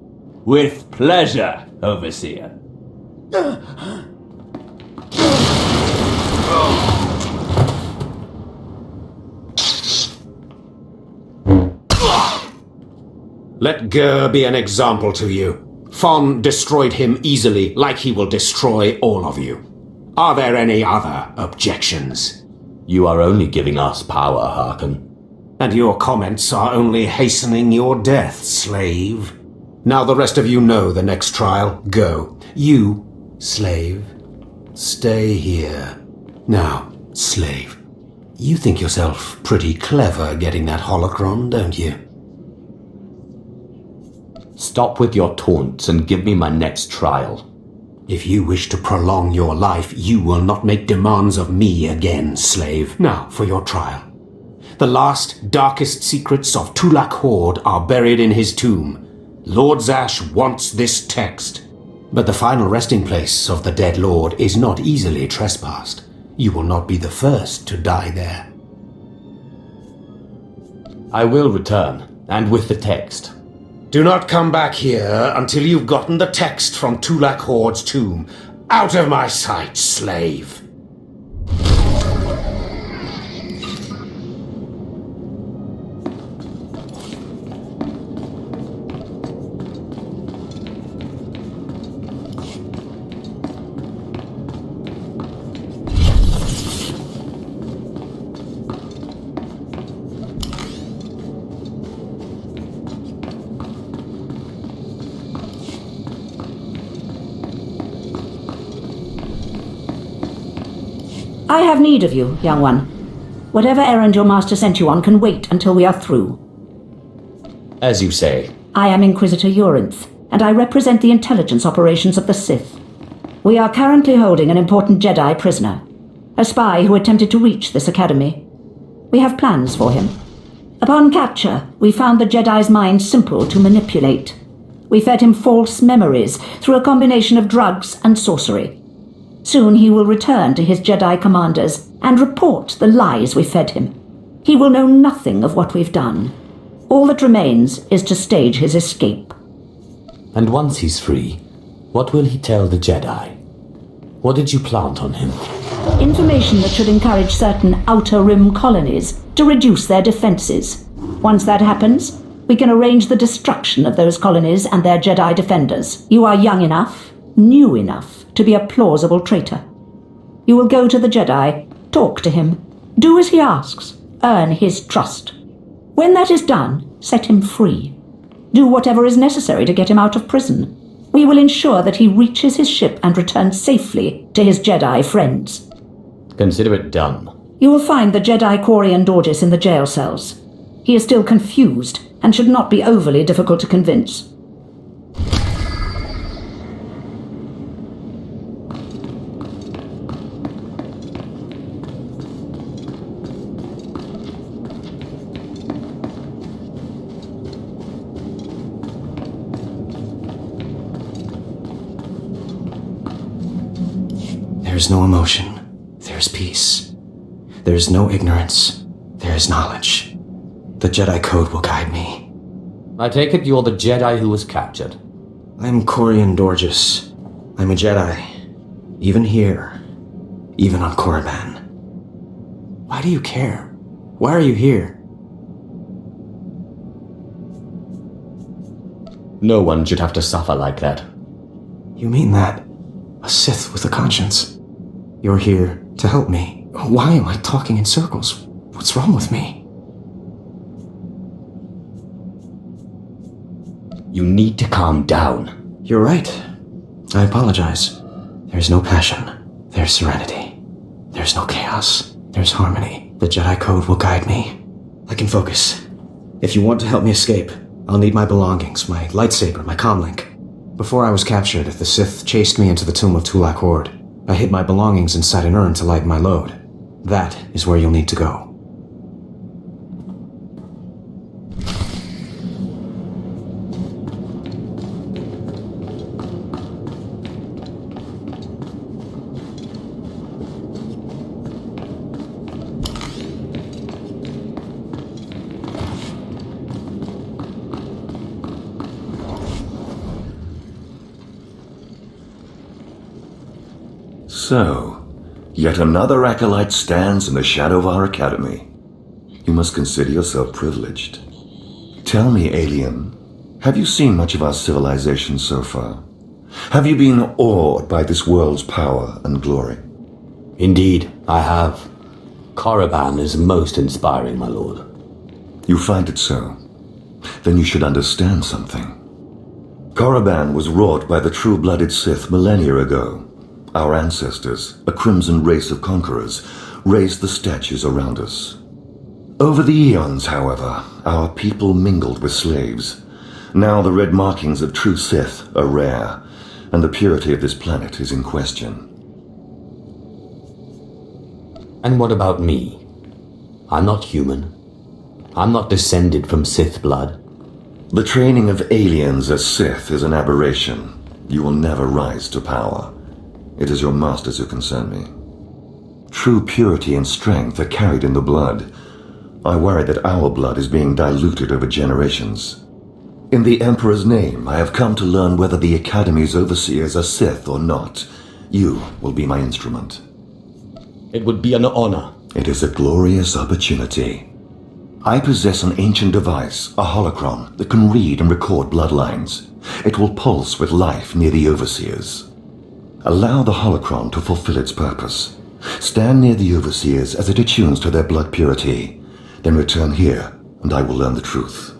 With pleasure, Overseer. Let Gur be an example to you. Fawn destroyed him easily, like he will destroy all of you. Are there any other objections? You are only giving us power, Harkon. And your comments are only hastening your death, slave. Now the rest of you know the next trial. Go. You, slave, stay here. Now, slave, you think yourself pretty clever getting that holocron, don't you? Stop with your taunts and give me my next trial. If you wish to prolong your life, you will not make demands of me again, slave. Now, for your trial. The last, darkest secrets of Tulak Horde are buried in his tomb. Lord Zash wants this text. But the final resting place of the dead lord is not easily trespassed. You will not be the first to die there. I will return, and with the text. Do not come back here until you've gotten the text from Tulak Horde's tomb. Out of my sight, slave! I have need of you, young one. Whatever errand your master sent you on can wait until we are through. As you say. I am Inquisitor Urinth, and I represent the intelligence operations of the Sith. We are currently holding an important Jedi prisoner, a spy who attempted to reach this academy. We have plans for him. Upon capture, we found the Jedi's mind simple to manipulate. We fed him false memories through a combination of drugs and sorcery. Soon he will return to his Jedi commanders and report the lies we fed him. He will know nothing of what we've done. All that remains is to stage his escape. And once he's free, what will he tell the Jedi? What did you plant on him? Information that should encourage certain Outer Rim colonies to reduce their defenses. Once that happens, we can arrange the destruction of those colonies and their Jedi defenders. You are young enough, new enough, to be a plausible traitor. You will go to the Jedi, talk to him, do as he asks, earn his trust. When that is done, set him free. Do whatever is necessary to get him out of prison. We will ensure that he reaches his ship and returns safely to his Jedi friends. Consider it done. You will find the Jedi Corian Dorgis in the jail cells. He is still confused and should not be overly difficult to convince. There's no emotion. There's peace. There's no ignorance. There's knowledge. The Jedi Code will guide me. I take it you're the Jedi who was captured. I'm Corian Dorgis. I'm a Jedi. Even here. Even on Korriban. Why do you care? Why are you here? No one should have to suffer like that. You mean that? A Sith with a conscience. You're here to help me. Why am I talking in circles? What's wrong with me? You need to calm down. You're right. I apologize. There's no passion. There's serenity. There's no chaos. There's harmony. The Jedi Code will guide me. I can focus. If you want to help me escape, I'll need my belongings, my lightsaber, my comlink. Before I was captured, the Sith chased me into the tomb of Tulak Horde. I hid my belongings inside an urn to lighten my load. That is where you'll need to go. So, yet another acolyte stands in the shadow of our academy. You must consider yourself privileged. Tell me, alien, have you seen much of our civilization so far? Have you been awed by this world's power and glory? Indeed, I have. Korriban is most inspiring, my lord. You find it so? Then you should understand something. Korriban was wrought by the true-blooded Sith millennia ago. Our ancestors, a crimson race of conquerors, raised the statues around us. Over the eons, however, our people mingled with slaves. Now the red markings of true Sith are rare, and the purity of this planet is in question. And what about me? I'm not human. I'm not descended from Sith blood. The training of aliens as Sith is an aberration. You will never rise to power. It is your masters who concern me. True purity and strength are carried in the blood. I worry that our blood is being diluted over generations. In the Emperor's name, I have come to learn whether the Academy's overseers are Sith or not. You will be my instrument. It would be an honor. It is a glorious opportunity. I possess an ancient device, a holocron, that can read and record bloodlines. It will pulse with life near the overseers. Allow the holocron to fulfill its purpose. Stand near the overseers as it attunes to their blood purity. Then return here, and I will learn the truth.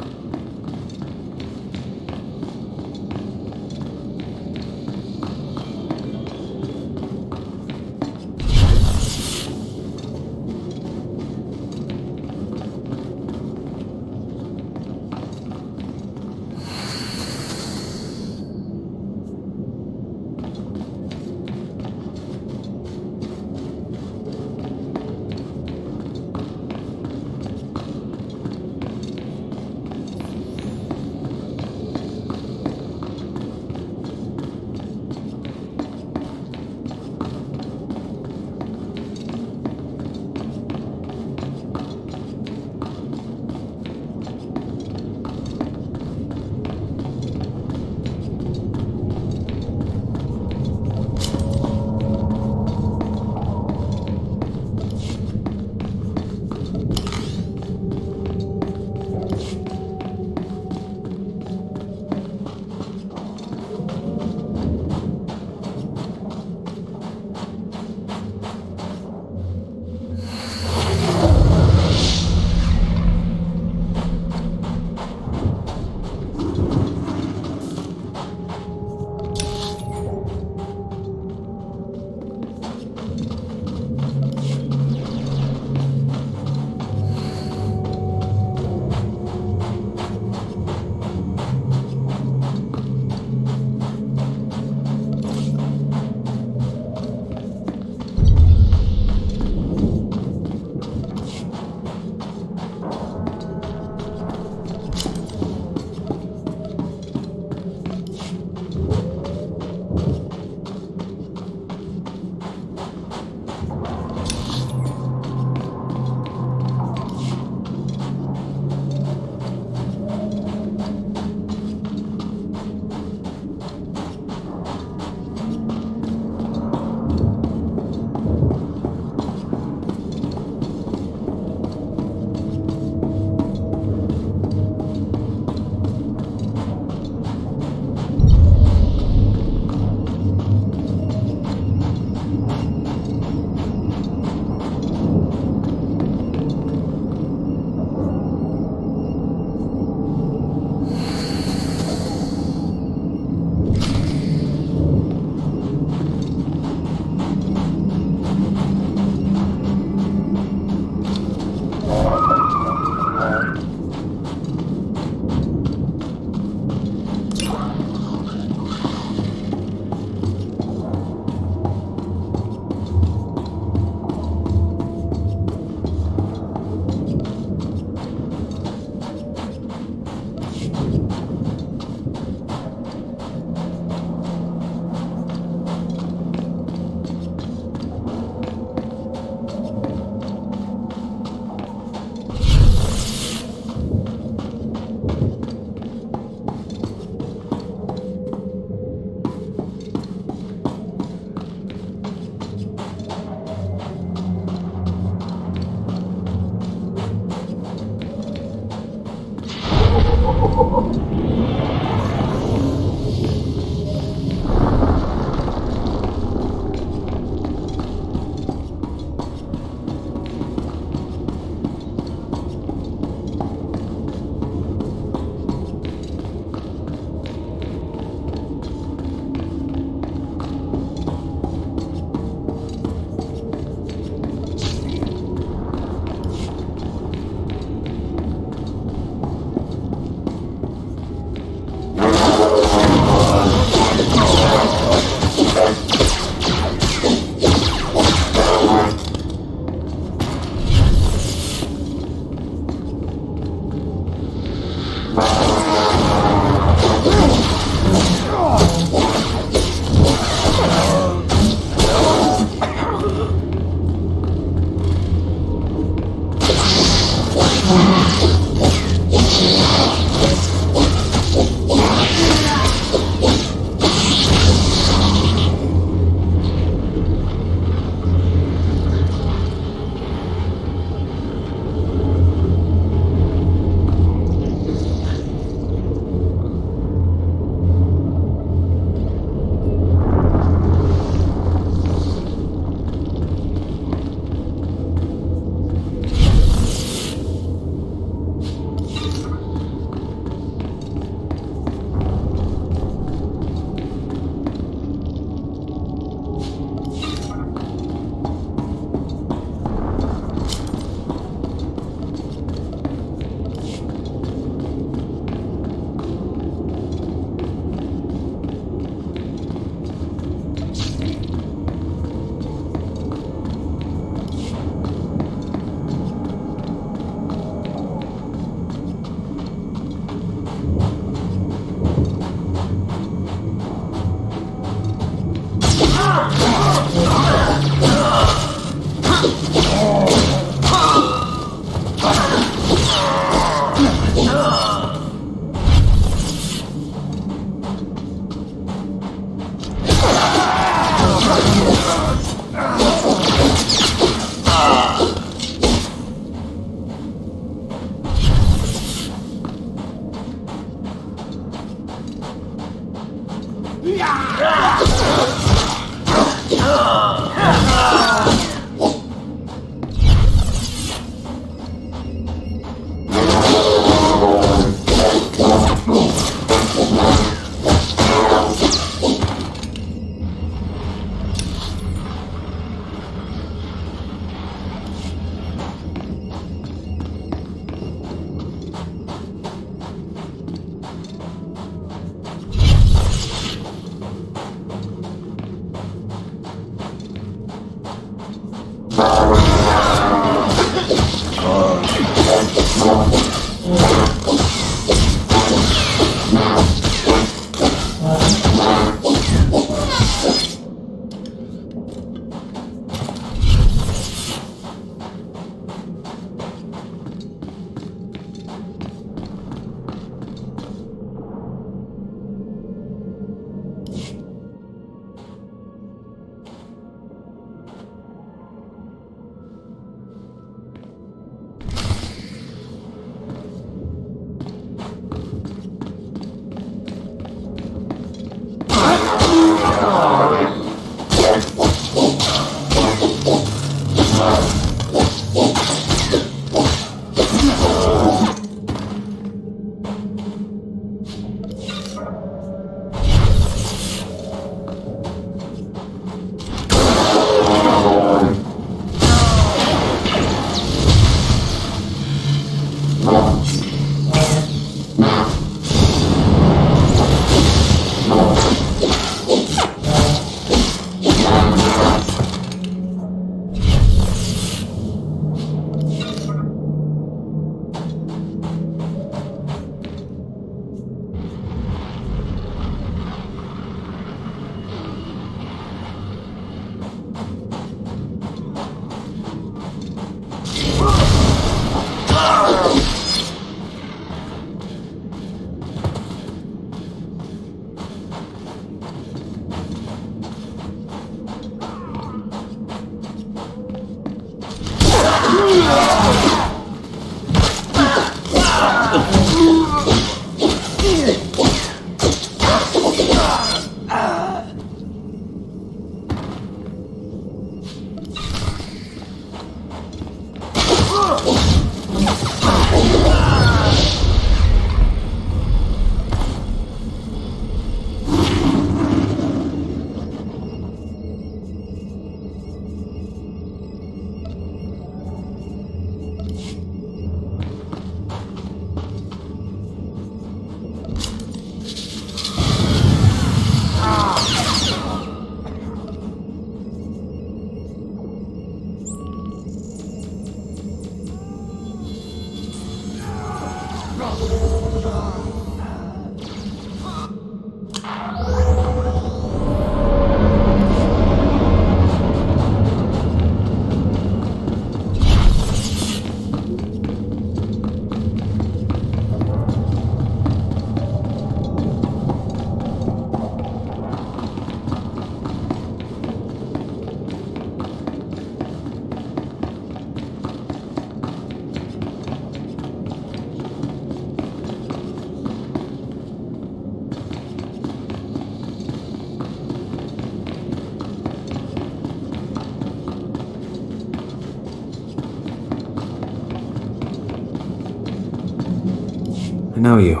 I know you.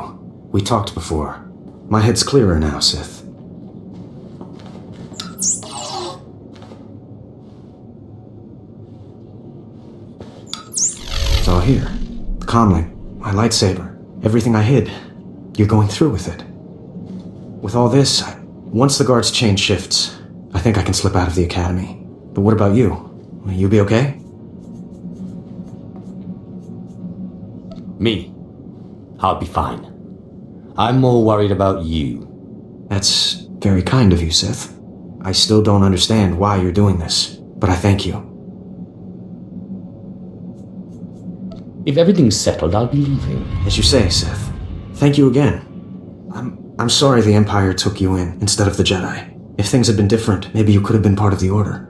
We talked before. My head's clearer now, Sith. It's all here. The comlink, my lightsaber, everything I hid. You're going through with it. With all this, once the guards change shifts, I think I can slip out of the academy. But what about you? Will you be okay? Me? I'll be fine. I'm more worried about you. That's very kind of you, Sith. I still don't understand why you're doing this, but I thank you. If everything's settled, I'll be leaving. As you say, Sith. Thank you again. I'm sorry the Empire took you in instead of the Jedi. If things had been different, maybe you could have been part of the Order.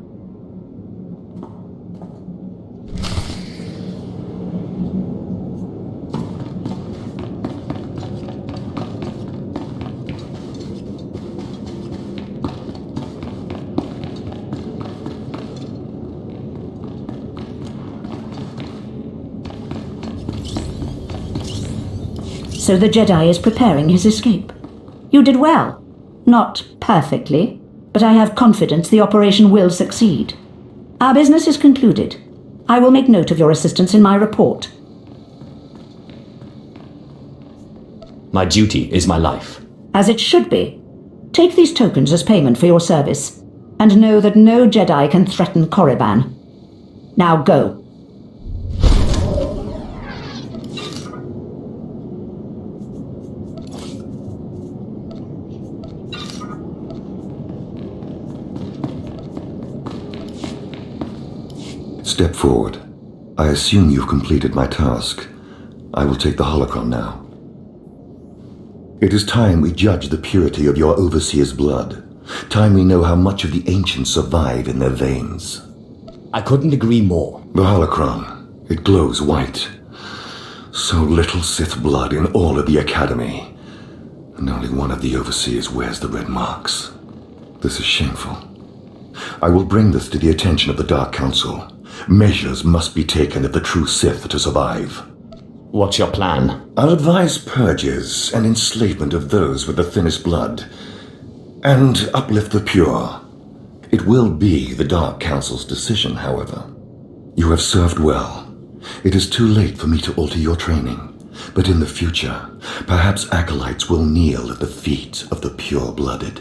So the Jedi is preparing his escape. You did well. Not perfectly, but I have confidence the operation will succeed. Our business is concluded. I will make note of your assistance in my report. My duty is my life. As it should be. Take these tokens as payment for your service, and know that no Jedi can threaten Korriban. Now go. Step forward. I assume you've completed my task. I will take the holocron now. It is time we judge the purity of your overseer's blood. Time we know how much of the ancients survive in their veins. I couldn't agree more. The holocron, it glows white. So little Sith blood in all of the Academy. And only one of the overseers wears the red marks. This is shameful. I will bring this to the attention of the Dark Council. Measures must be taken if the true Sith are to survive. What's your plan? I'll advise purges and enslavement of those with the thinnest blood, and uplift the pure. It will be the Dark Council's decision, however. You have served well. It is too late for me to alter your training, but in the future, perhaps acolytes will kneel at the feet of the pure-blooded.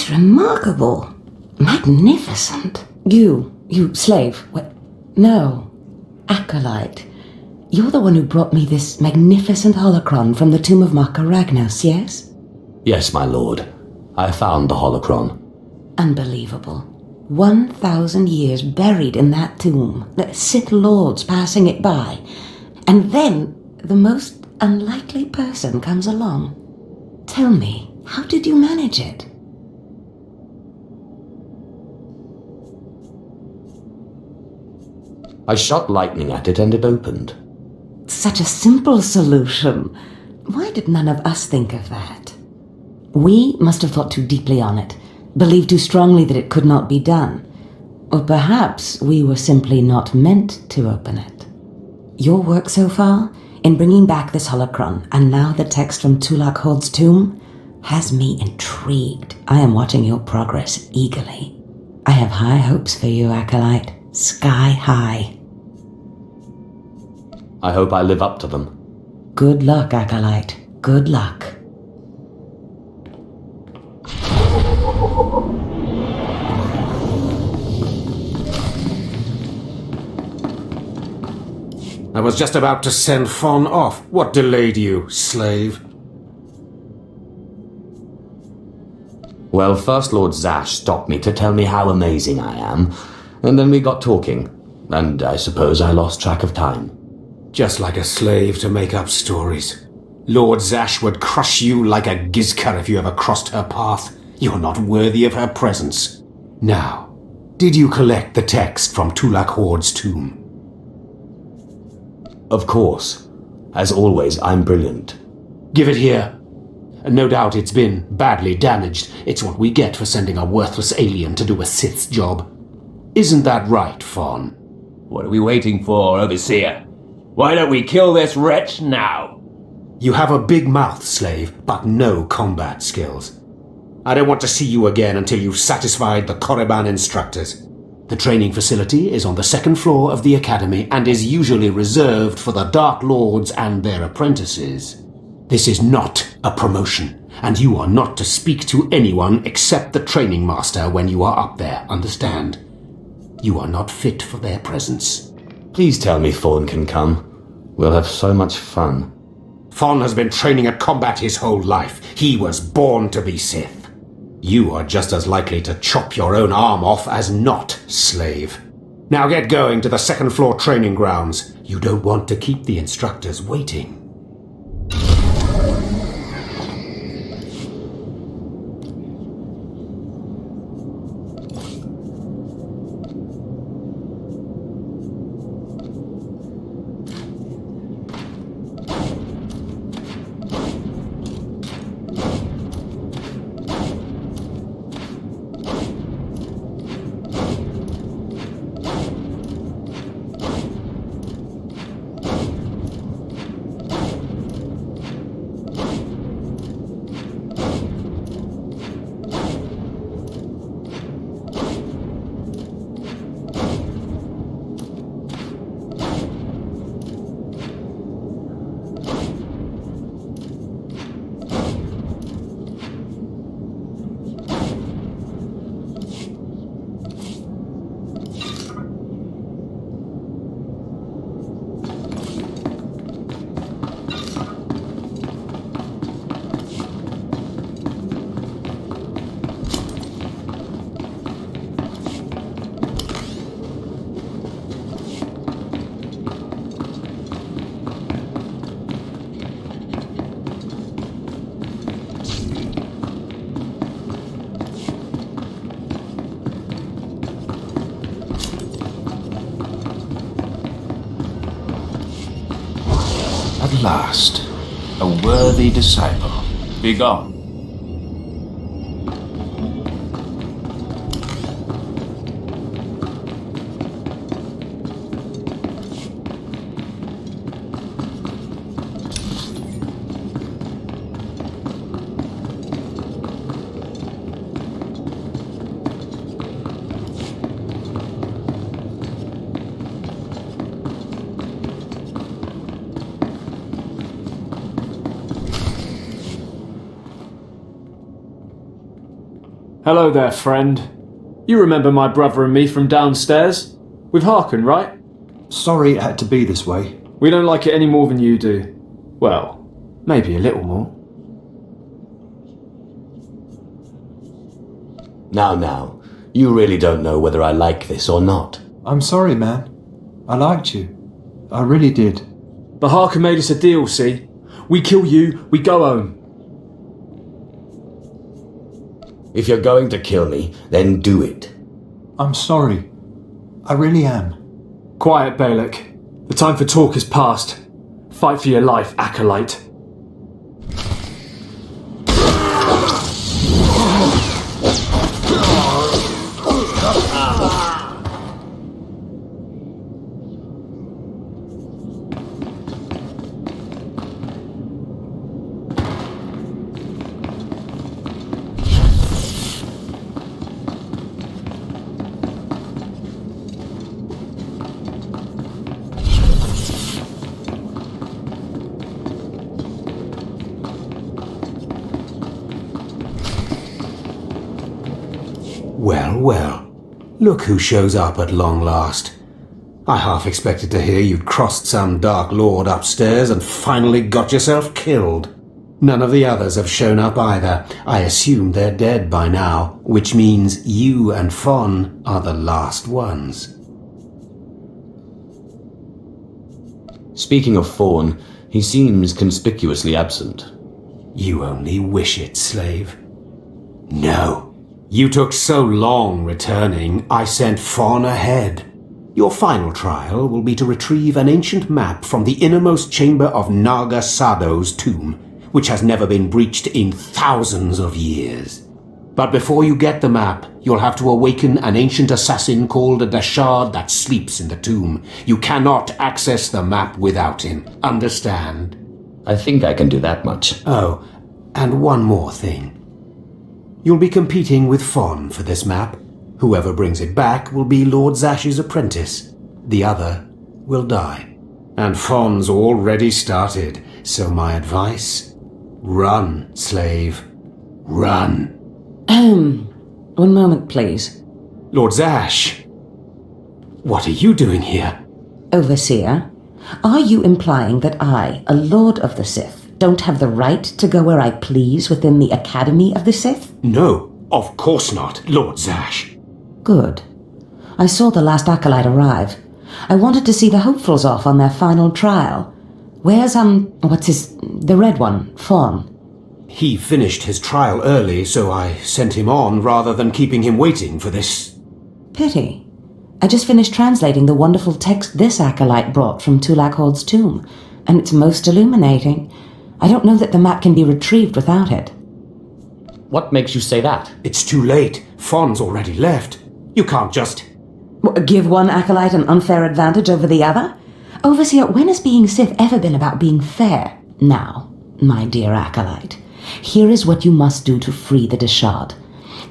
It's remarkable. Magnificent. You slave. No. Acolyte. You're the one who brought me this magnificent holocron from the tomb of Marka Ragnos, yes? Yes, my lord. I found the holocron. Unbelievable. 1,000 years buried in that tomb. The Sith lords passing it by. And then the most unlikely person comes along. Tell me, how did you manage it? I shot lightning at it and it opened. Such a simple solution. Why did none of us think of that? We must have thought too deeply on it, believed too strongly that it could not be done. Or perhaps we were simply not meant to open it. Your work so far, in bringing back this holocron, and now the text from Tulak Hord's tomb, has me intrigued. I am watching your progress eagerly. I have high hopes for you, Acolyte. Sky high. I hope I live up to them. Good luck, Acolyte. Good luck. I was just about to send Fon off. What delayed you, slave? Well, First Lord Zash stopped me to tell me how amazing I am, and then we got talking, and I suppose I lost track of time. Just like a slave to make up stories. Lord Zash would crush you like a Gizka if you ever crossed her path. You're not worthy of her presence. Now, did you collect the text from Tulak Hord's tomb? Of course. As always, I'm brilliant. Give it here. No doubt it's been badly damaged. It's what we get for sending a worthless alien to do a Sith's job. Isn't that right, Fon? What are we waiting for, Overseer? Why don't we kill this wretch now? You have a big mouth, slave, but no combat skills. I don't want to see you again until you've satisfied the Korriban instructors. The training facility is on the second floor of the academy and is usually reserved for the Dark Lords and their apprentices. This is not a promotion, and you are not to speak to anyone except the training master when you are up there, understand? You are not fit for their presence. Please tell me Fawn can come. We'll have so much fun. Fon has been training at combat his whole life. He was born to be Sith. You are just as likely to chop your own arm off as not, slave. Now get going to the second floor training grounds. You don't want to keep the instructors waiting. At last, a worthy disciple. Begone. Hello there, friend. You remember my brother and me from downstairs? With Harkon, right? Sorry it had to be this way. We don't like it any more than you do. Well, maybe a little more. Now, you really don't know whether I like this or not. I'm sorry, man. I liked you. I really did. But Harkon made us a deal, see? We kill you, we go home. If you're going to kill me, then do it. I'm sorry. I really am. Quiet, Balak. The time for talk is past. Fight for your life, Acolyte. Well. Look who shows up at long last. I half expected to hear you'd crossed some Dark Lord upstairs and finally got yourself killed. None of the others have shown up either. I assume they're dead by now, which means you and Fon are the last ones. Speaking of Fawn, he seems conspicuously absent. You only wish it, slave. No. You took so long returning, I sent Fawn ahead. Your final trial will be to retrieve an ancient map from the innermost chamber of Naga Sado's tomb, which has never been breached in thousands of years. But before you get the map, you'll have to awaken an ancient assassin called a Dashard that sleeps in the tomb. You cannot access the map without him. Understand? I think I can do that much. Oh, and one more thing. You'll be competing with Fon for this map. Whoever brings it back will be Lord Zash's apprentice. The other will die. And Fon's already started, so my advice? Run, slave. Run. One moment, please. Lord Zash, what are you doing here? Overseer, are you implying that I, a Lord of the Sith, don't have the right to go where I please within the Academy of the Sith? No, of course not, Lord Zash. Good. I saw the last acolyte arrive. I wanted to see the hopefuls off on their final trial. Where's, the red one, Fawn? He finished his trial early, so I sent him on rather than keeping him waiting for this. Pity. I just finished translating the wonderful text this acolyte brought from Tulak Hord's tomb, and it's most illuminating. I don't know that the map can be retrieved without it. What makes you say that? It's too late. Fon's already left. You can't just... Give one acolyte an unfair advantage over the other? Overseer, when has being Sith ever been about being fair? Now, my dear acolyte, here is what you must do to free the Dashard.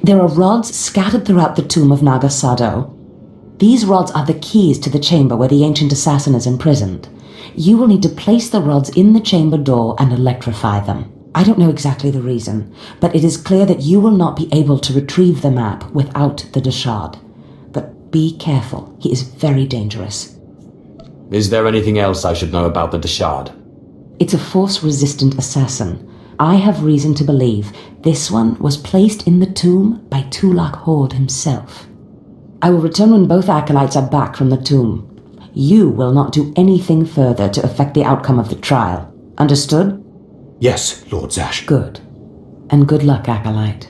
There are rods scattered throughout the tomb of Naga Sado. These rods are the keys to the chamber where the ancient assassin is imprisoned. You will need to place the rods in the chamber door and electrify them. I don't know exactly the reason, but it is clear that you will not be able to retrieve the map without the Dashard. But be careful, he is very dangerous. Is there anything else I should know about the Dashard? It's a force-resistant assassin. I have reason to believe this one was placed in the tomb by Tulak Hord himself. I will return when both acolytes are back from the tomb. You will not do anything further to affect the outcome of the trial. Understood? Yes, Lord Zash. Good. And good luck, acolyte.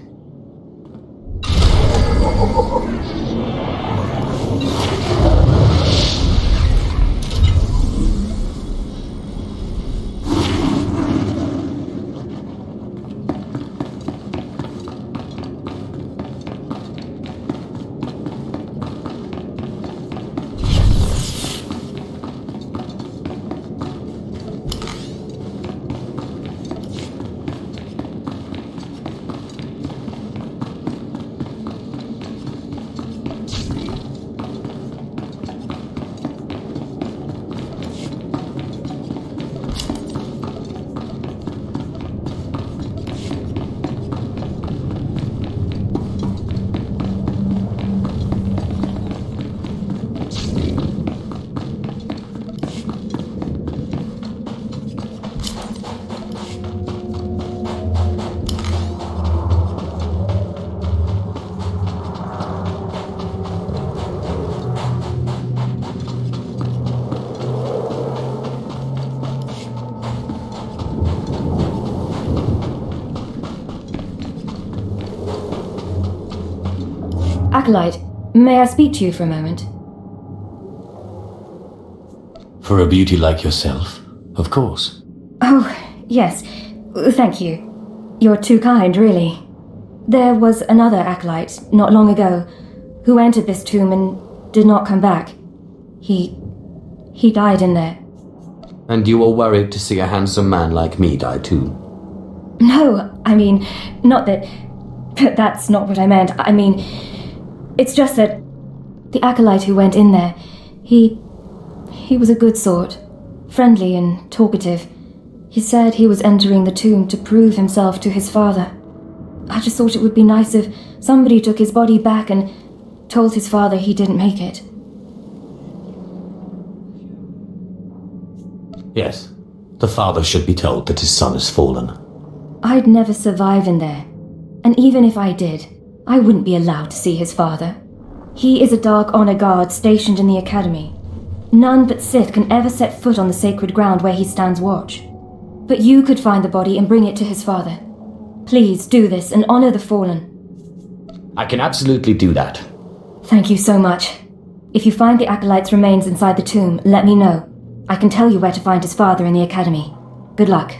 Acolyte, may I speak to you for a moment? For a beauty like yourself, of course. Oh, yes. Thank you. You're too kind, really. There was another acolyte, not long ago, who entered this tomb and did not come back. He died in there. And you were worried to see a handsome man like me die too? No, I mean, not that... That's not what I meant. I mean, it's just that the acolyte who went in there, he was a good sort, friendly and talkative. He said he was entering the tomb to prove himself to his father. I just thought it would be nice if somebody took his body back and told his father he didn't make it. Yes, the father should be told that his son has fallen. I'd never survive in there, and even if I did, I wouldn't be allowed to see his father. He is a Dark Honor Guard stationed in the Academy. None but Sith can ever set foot on the sacred ground where he stands watch. But you could find the body and bring it to his father. Please do this and honor the fallen. I can absolutely do that. Thank you so much. If you find the Acolyte's remains inside the tomb, let me know. I can tell you where to find his father in the Academy. Good luck.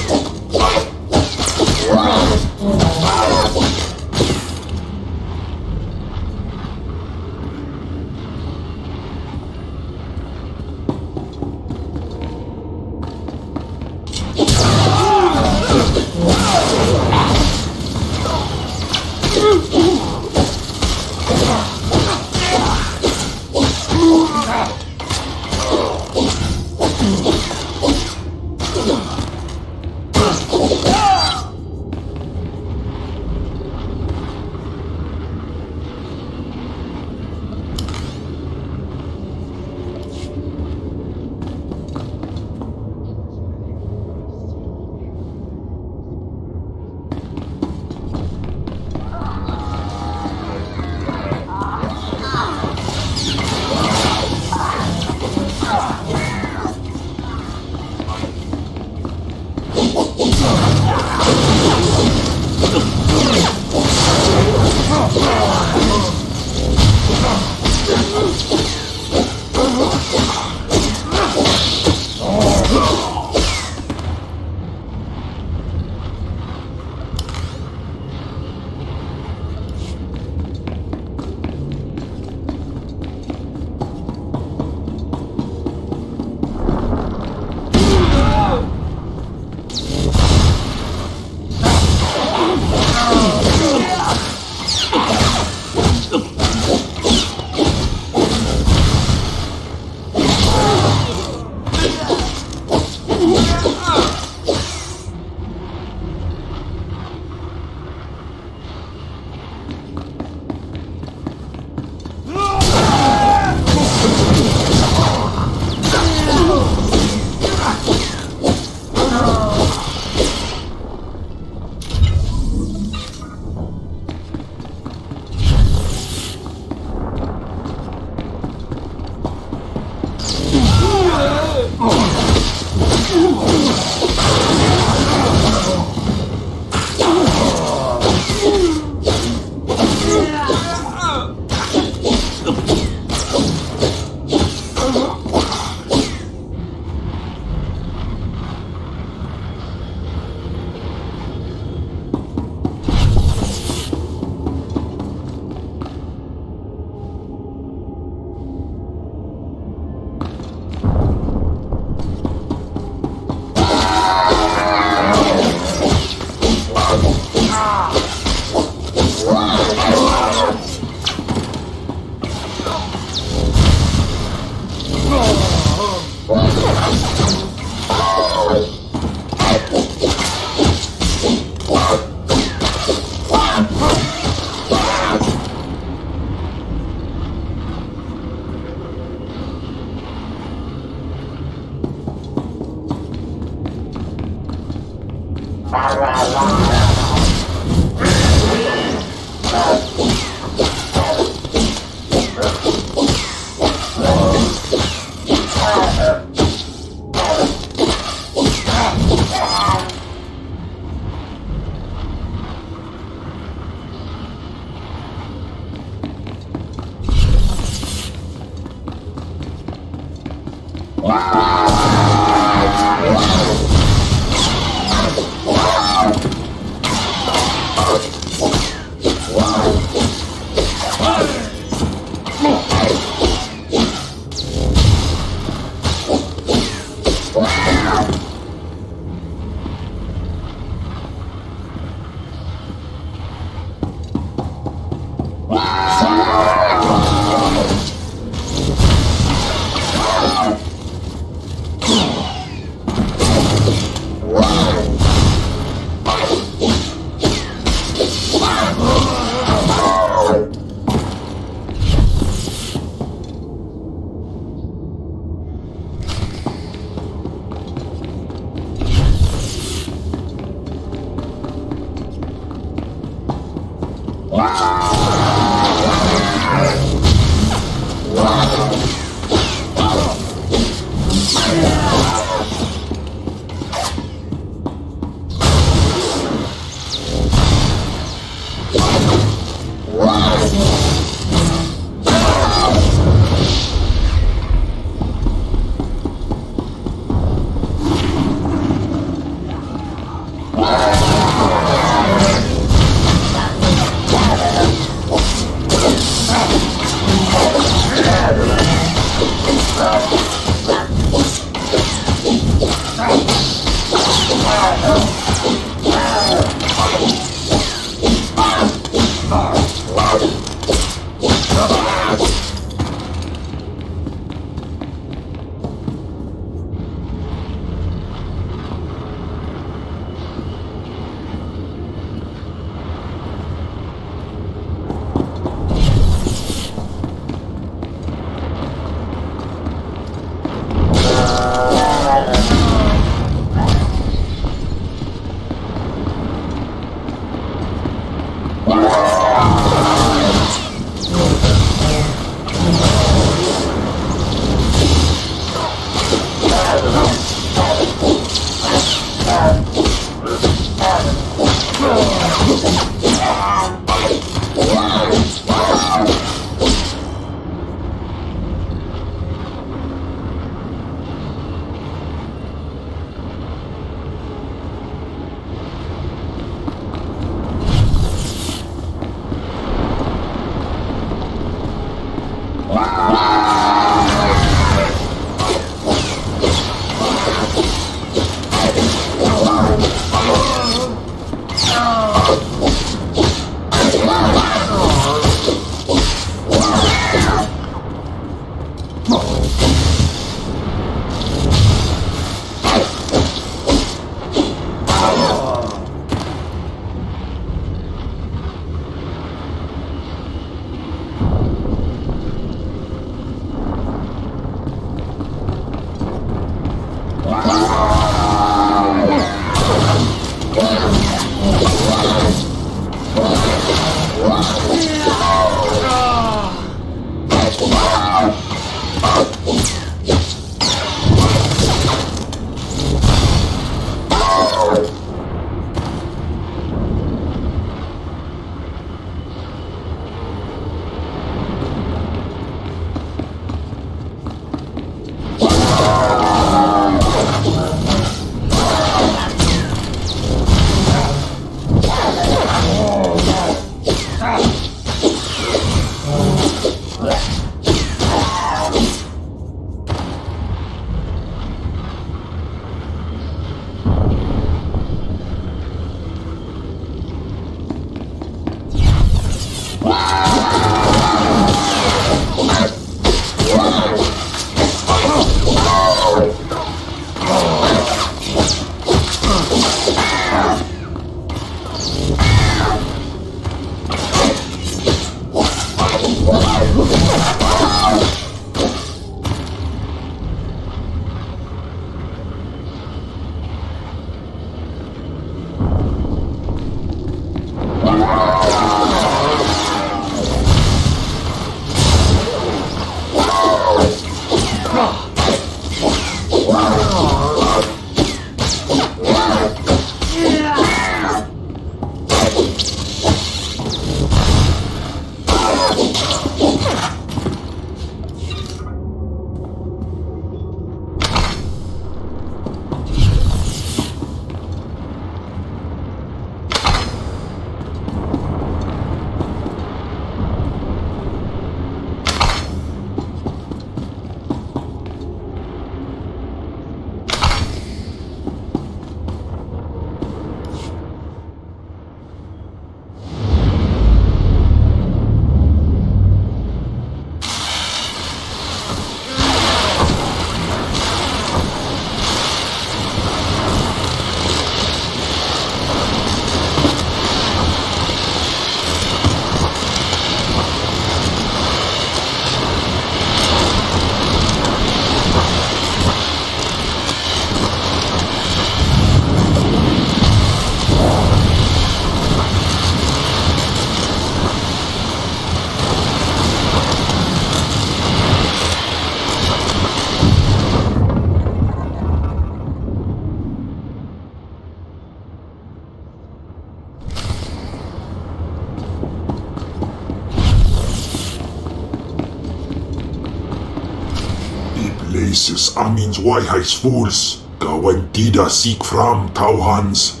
This is Amin's Waiheis Fools. Gawantida seek from Tauhans.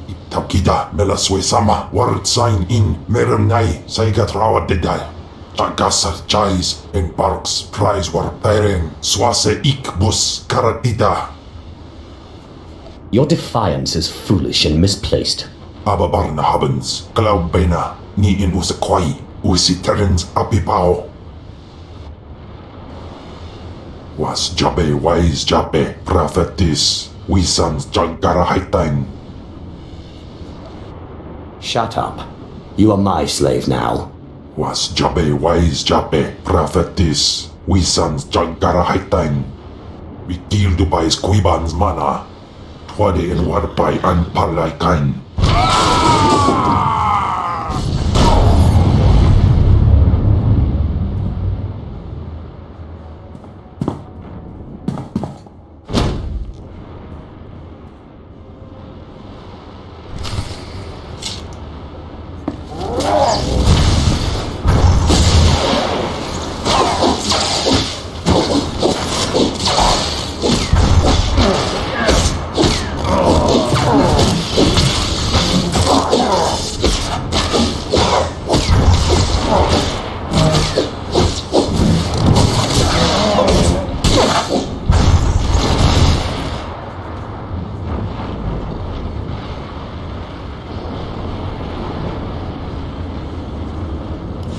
Iptakida melaswe sama word sign in meremnai saigat rawat dedal. Tagasar chais in parks prize war tairen swase ikbus karatida. Your defiance is foolish and misplaced. Ababarna habens, glaubena, ni in usakwai, usiterens apipao. Was Jabe wise Jabe, prophetess, wisans jagara haitain. Shut up. You are my slave now. Was Jabe wise Jabe, prophetess, wisans jagara haitain. We killed by squibans mana. Twade and warpai and parlaikain.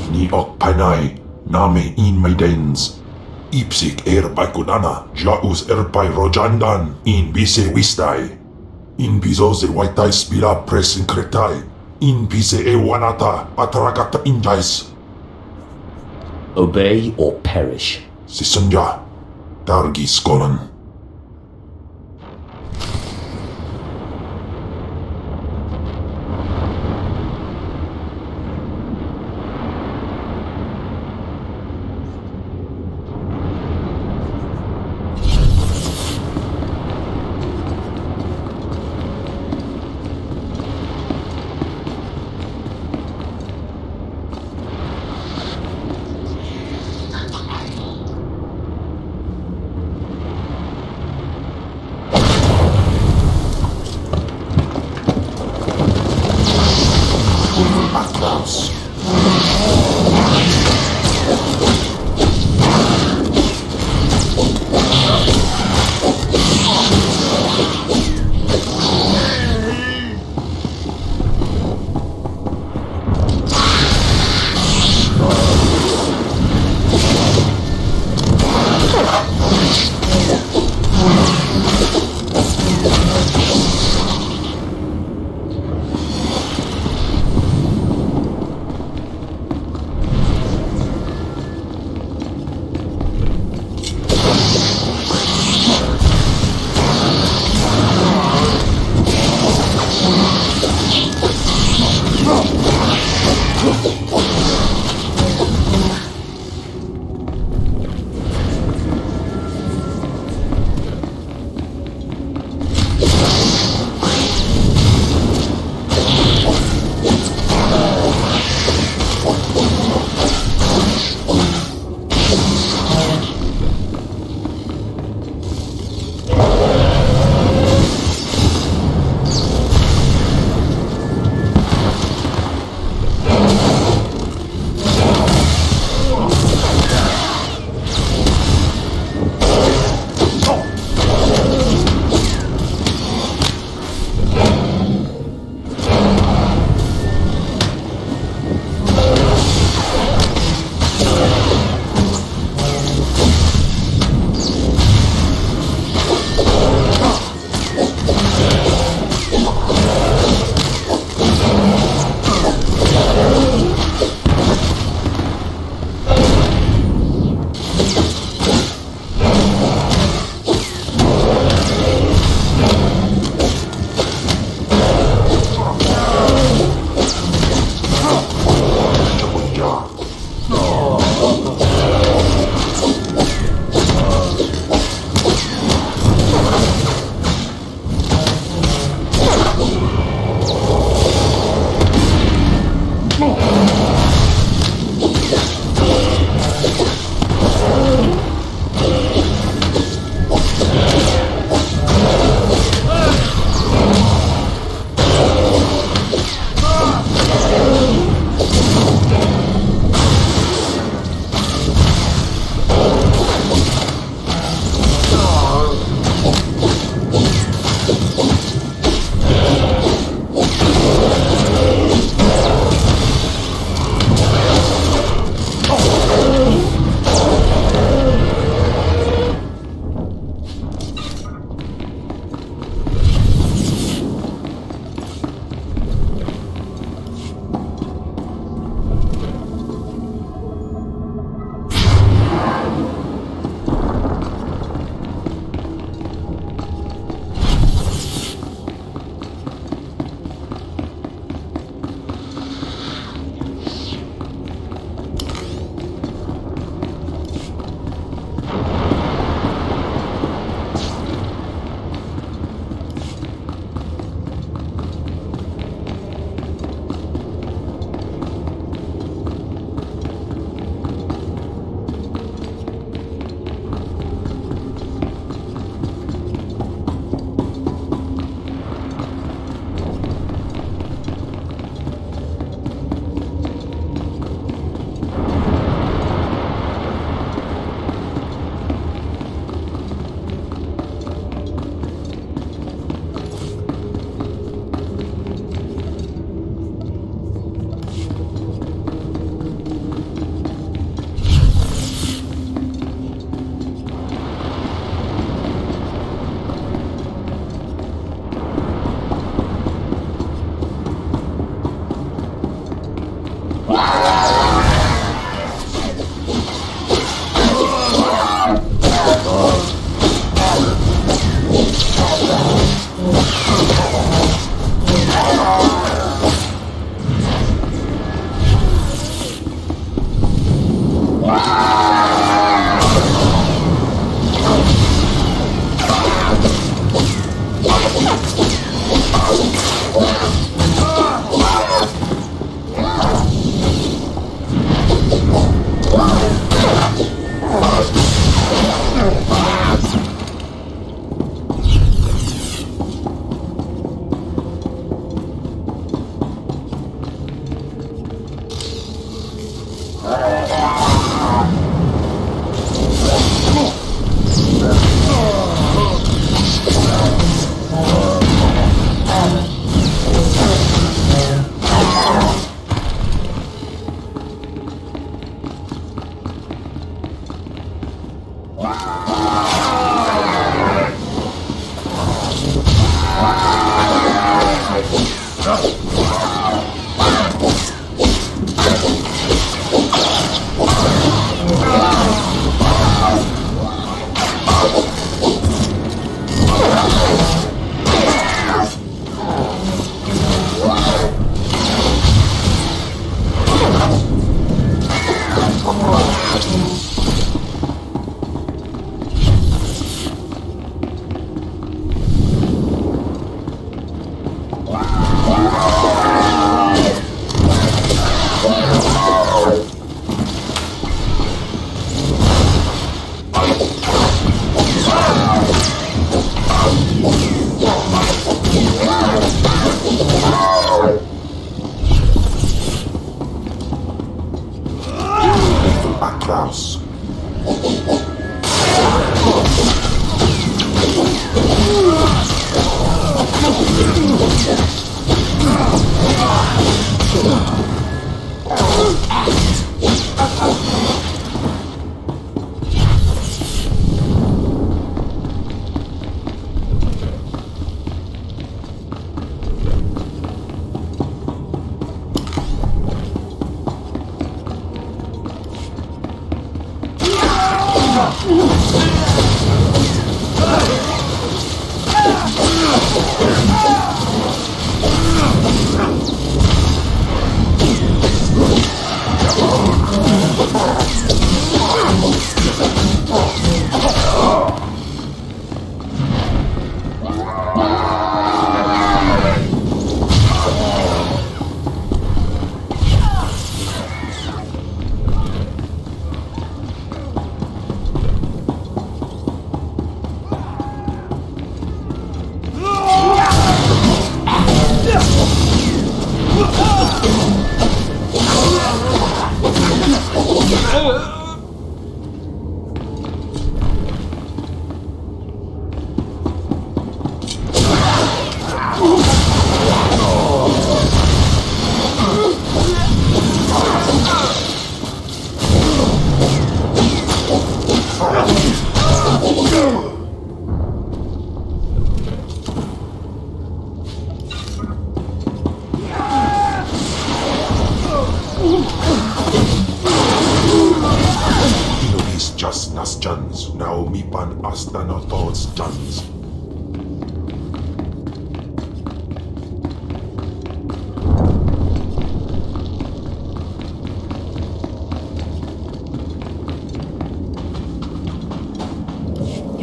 Ni ok panai, name in maidens. Ipsik bakunana, jaus erpai rojandan, in bise wistai. In bizos waitai spila presin kretai, in bise wanata, patragata injais. Obey or perish. Sisunja, dargi skolan.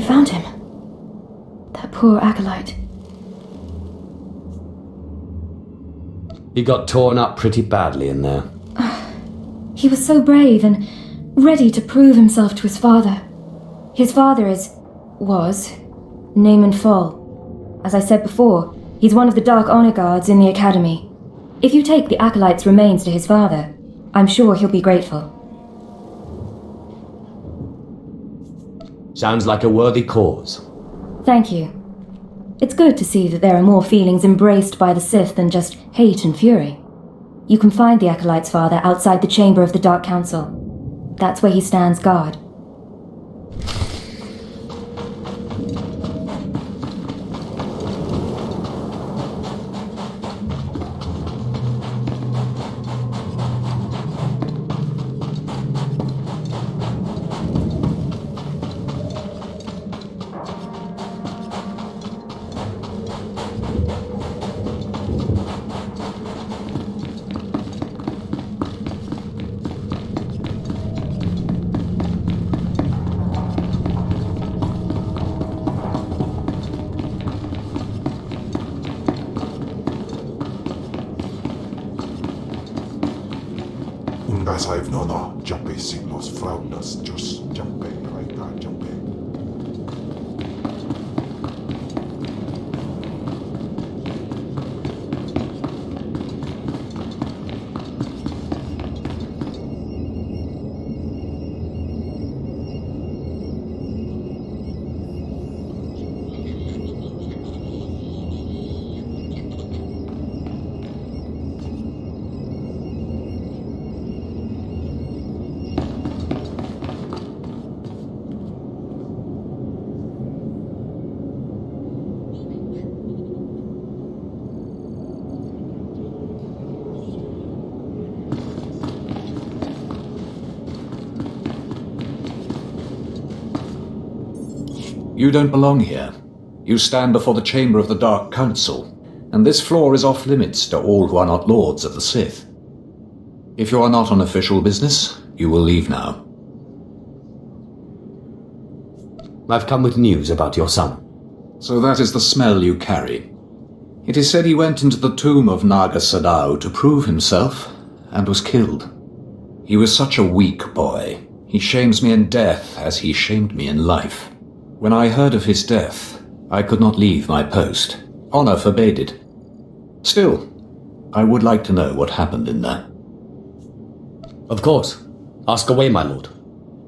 Found him. That poor acolyte. He got torn up pretty badly in there. He was so brave and ready to prove himself to his father. His father was Naaman Fall. As I said before, he's one of the Dark Honor Guards in the Academy. If you take the acolyte's remains to his father, I'm sure he'll be grateful. Sounds like a worthy cause. Thank you. It's good to see that there are more feelings embraced by the Sith than just hate and fury. You can find the acolyte's father outside the chamber of the Dark Council. That's where he stands guard. I've no Jape signos fraunas just Jape right Jape. You don't belong here. You stand before the chamber of the Dark Council, and this floor is off limits to all who are not lords of the Sith. If you are not on official business, you will leave now. I've come with news about your son. So that is the smell you carry. It is said he went into the tomb of Naga Sadao to prove himself, and was killed. He was such a weak boy. He shames me in death as he shamed me in life. When I heard of his death, I could not leave my post. Honor forbade it. Still, I would like to know what happened in there. Of course. Ask away, my lord.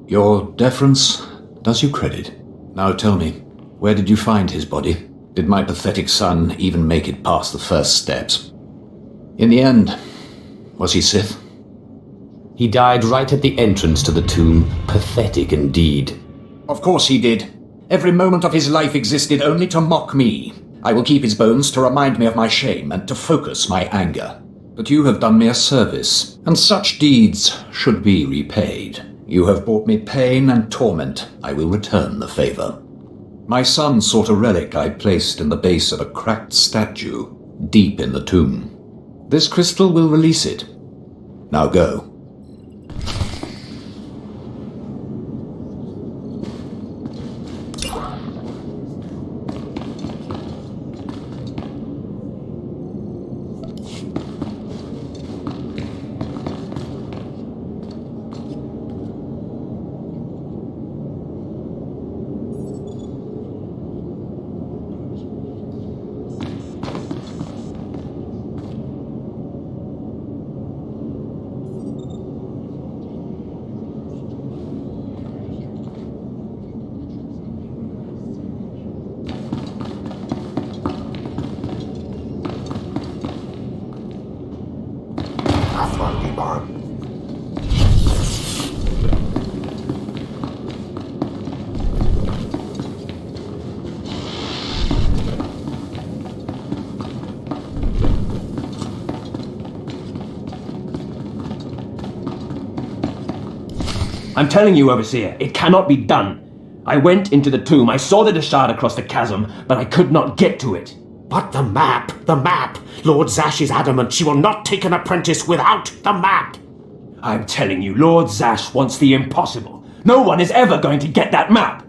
Your deference does you credit. Now tell me, where did you find his body? Did my pathetic son even make it past the first steps? In the end, was he Sith? He died right at the entrance to the tomb. Pathetic indeed. Of course he did. Every moment of his life existed only to mock me. I will keep his bones to remind me of my shame and to focus my anger. But you have done me a service, and such deeds should be repaid. You have brought me pain and torment. I will return the favor. My son sought a relic I placed in the base of a cracked statue, deep in the tomb. This crystal will release it. Now go. I'm telling you, Overseer, it cannot be done. I went into the tomb, I saw the Deshard across the chasm, but I could not get to it. But the map! Lord Zash is adamant she will not take an apprentice without the map! I'm telling you, Lord Zash wants the impossible. No one is ever going to get that map!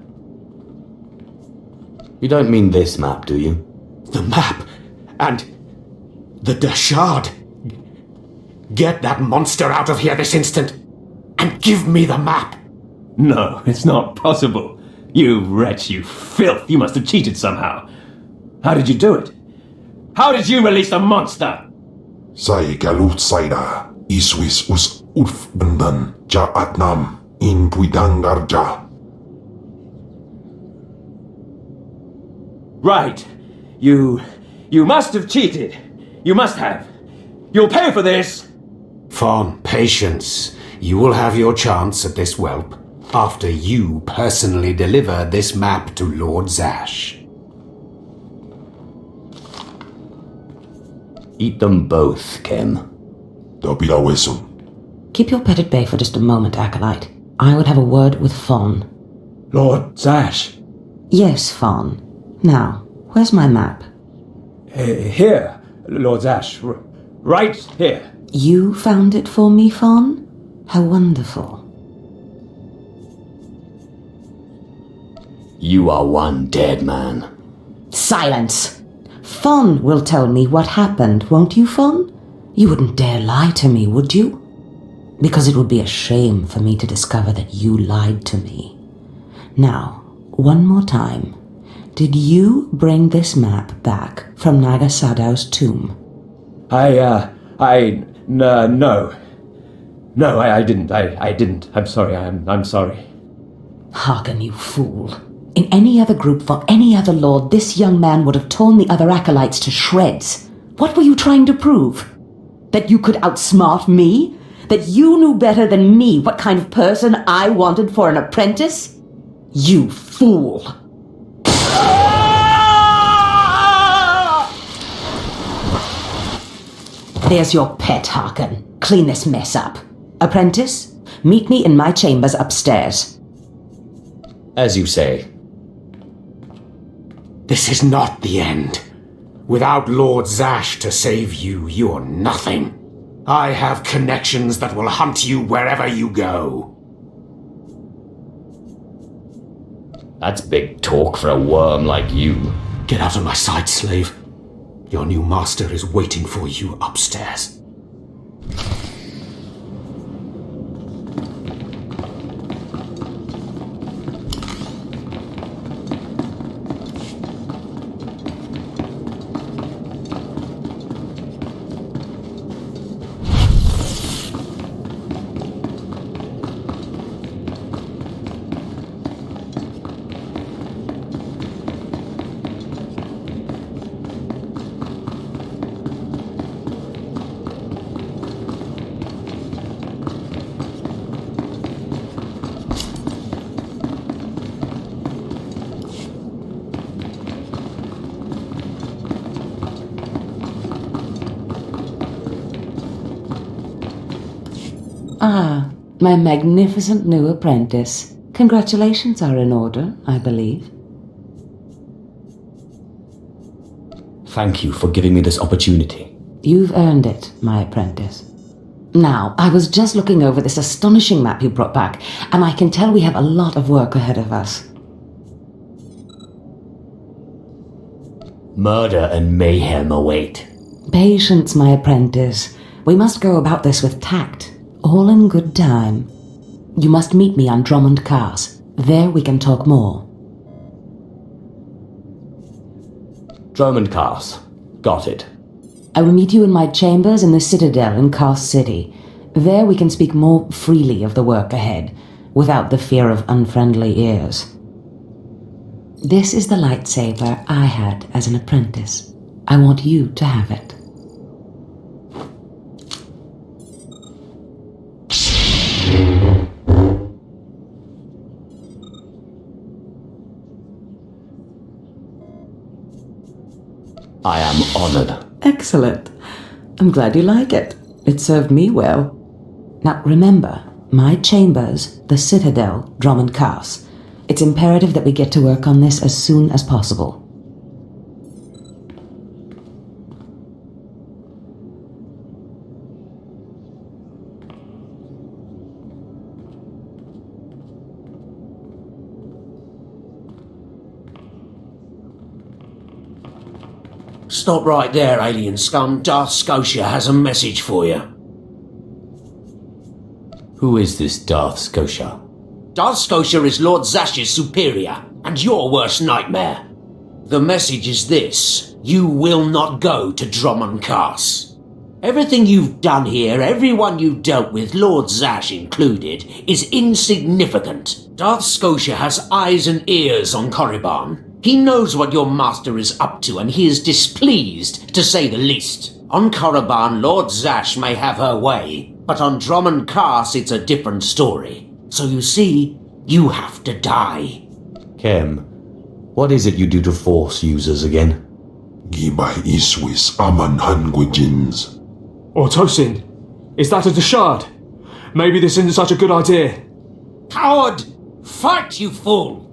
You don't mean this map, do you? The map! And the Deshard! Get that monster out of here this instant! And give me the map! No, it's not possible. You wretch, you filth, you must have cheated somehow. How did you do it? How did you release the monster? Sai galut saida, iswis us urf bendan, ja atnam, in puidangarja. Right. You must have cheated. You must have. You'll pay for this! Fawn, patience. You will have your chance at this whelp after you personally deliver this map to Lord Zash. Eat them both, Ken. Keep your pet at bay for just a moment, Acolyte. I would have a word with Fawn. Lord Zash? Yes, Fawn. Now, where's my map? Here, Lord Zash. Right here. You found it for me, Fawn? How wonderful. You are one dead man. Silence! Fawn will tell me what happened, won't you, Fawn? You wouldn't dare lie to me, would you? Because it would be a shame for me to discover that you lied to me. Now, one more time. Did you bring this map back from Naga Sadao's tomb? No. No, I didn't. I didn't. I'm sorry. I'm sorry. Hearken, you fool. In any other group for any other lord, this young man would have torn the other acolytes to shreds. What were you trying to prove? That you could outsmart me? That you knew better than me what kind of person I wanted for an apprentice? You fool! There's your pet, Harkin. Clean this mess up. Apprentice, meet me in my chambers upstairs. As you say. This is not the end. Without Lord Zash to save you, you're nothing. I have connections that will hunt you wherever you go. That's big talk for a worm like you. Get out of my sight, slave. Your new master is waiting for you upstairs. Ah, my magnificent new apprentice. Congratulations are in order, I believe. Thank you for giving me this opportunity. You've earned it, my apprentice. Now, I was just looking over this astonishing map you brought back, and I can tell we have a lot of work ahead of us. Murder and mayhem await. Patience, my apprentice. We must go about this with tact. All in good time. You must meet me on Drummond Cars. There we can talk more. Drummond Cars. Got it. I will meet you in my chambers in the Citadel in Cars City. There we can speak more freely of the work ahead, without the fear of unfriendly ears. This is the lightsaber I had as an apprentice. I want you to have it. I am honored. Excellent. I'm glad you like it. It served me well. Now remember, my chambers, the Citadel, Drummond Cars. It's imperative that we get to work on this as soon as possible. Stop right there, alien scum. Darth Scotia has a message for you. Who is this Darth Scotia? Darth Scotia is Lord Zash's superior, and your worst nightmare. The message is this: you will not go to Drummond Cars. Everything you've done here, everyone you've dealt with, Lord Zash included, is insignificant. Darth Scotia has eyes and ears on Korriban. He knows what your master is up to, and he is displeased, to say the least. On Korriban, Lord Zash may have her way, but on Drummond Cars it's a different story. So you see, you have to die. Kem, what is it you do to Force users again? Gibay iswis aman hangwejins. Tosin, is that a Deshard? Maybe this isn't such a good idea. Coward! Fight, you fool!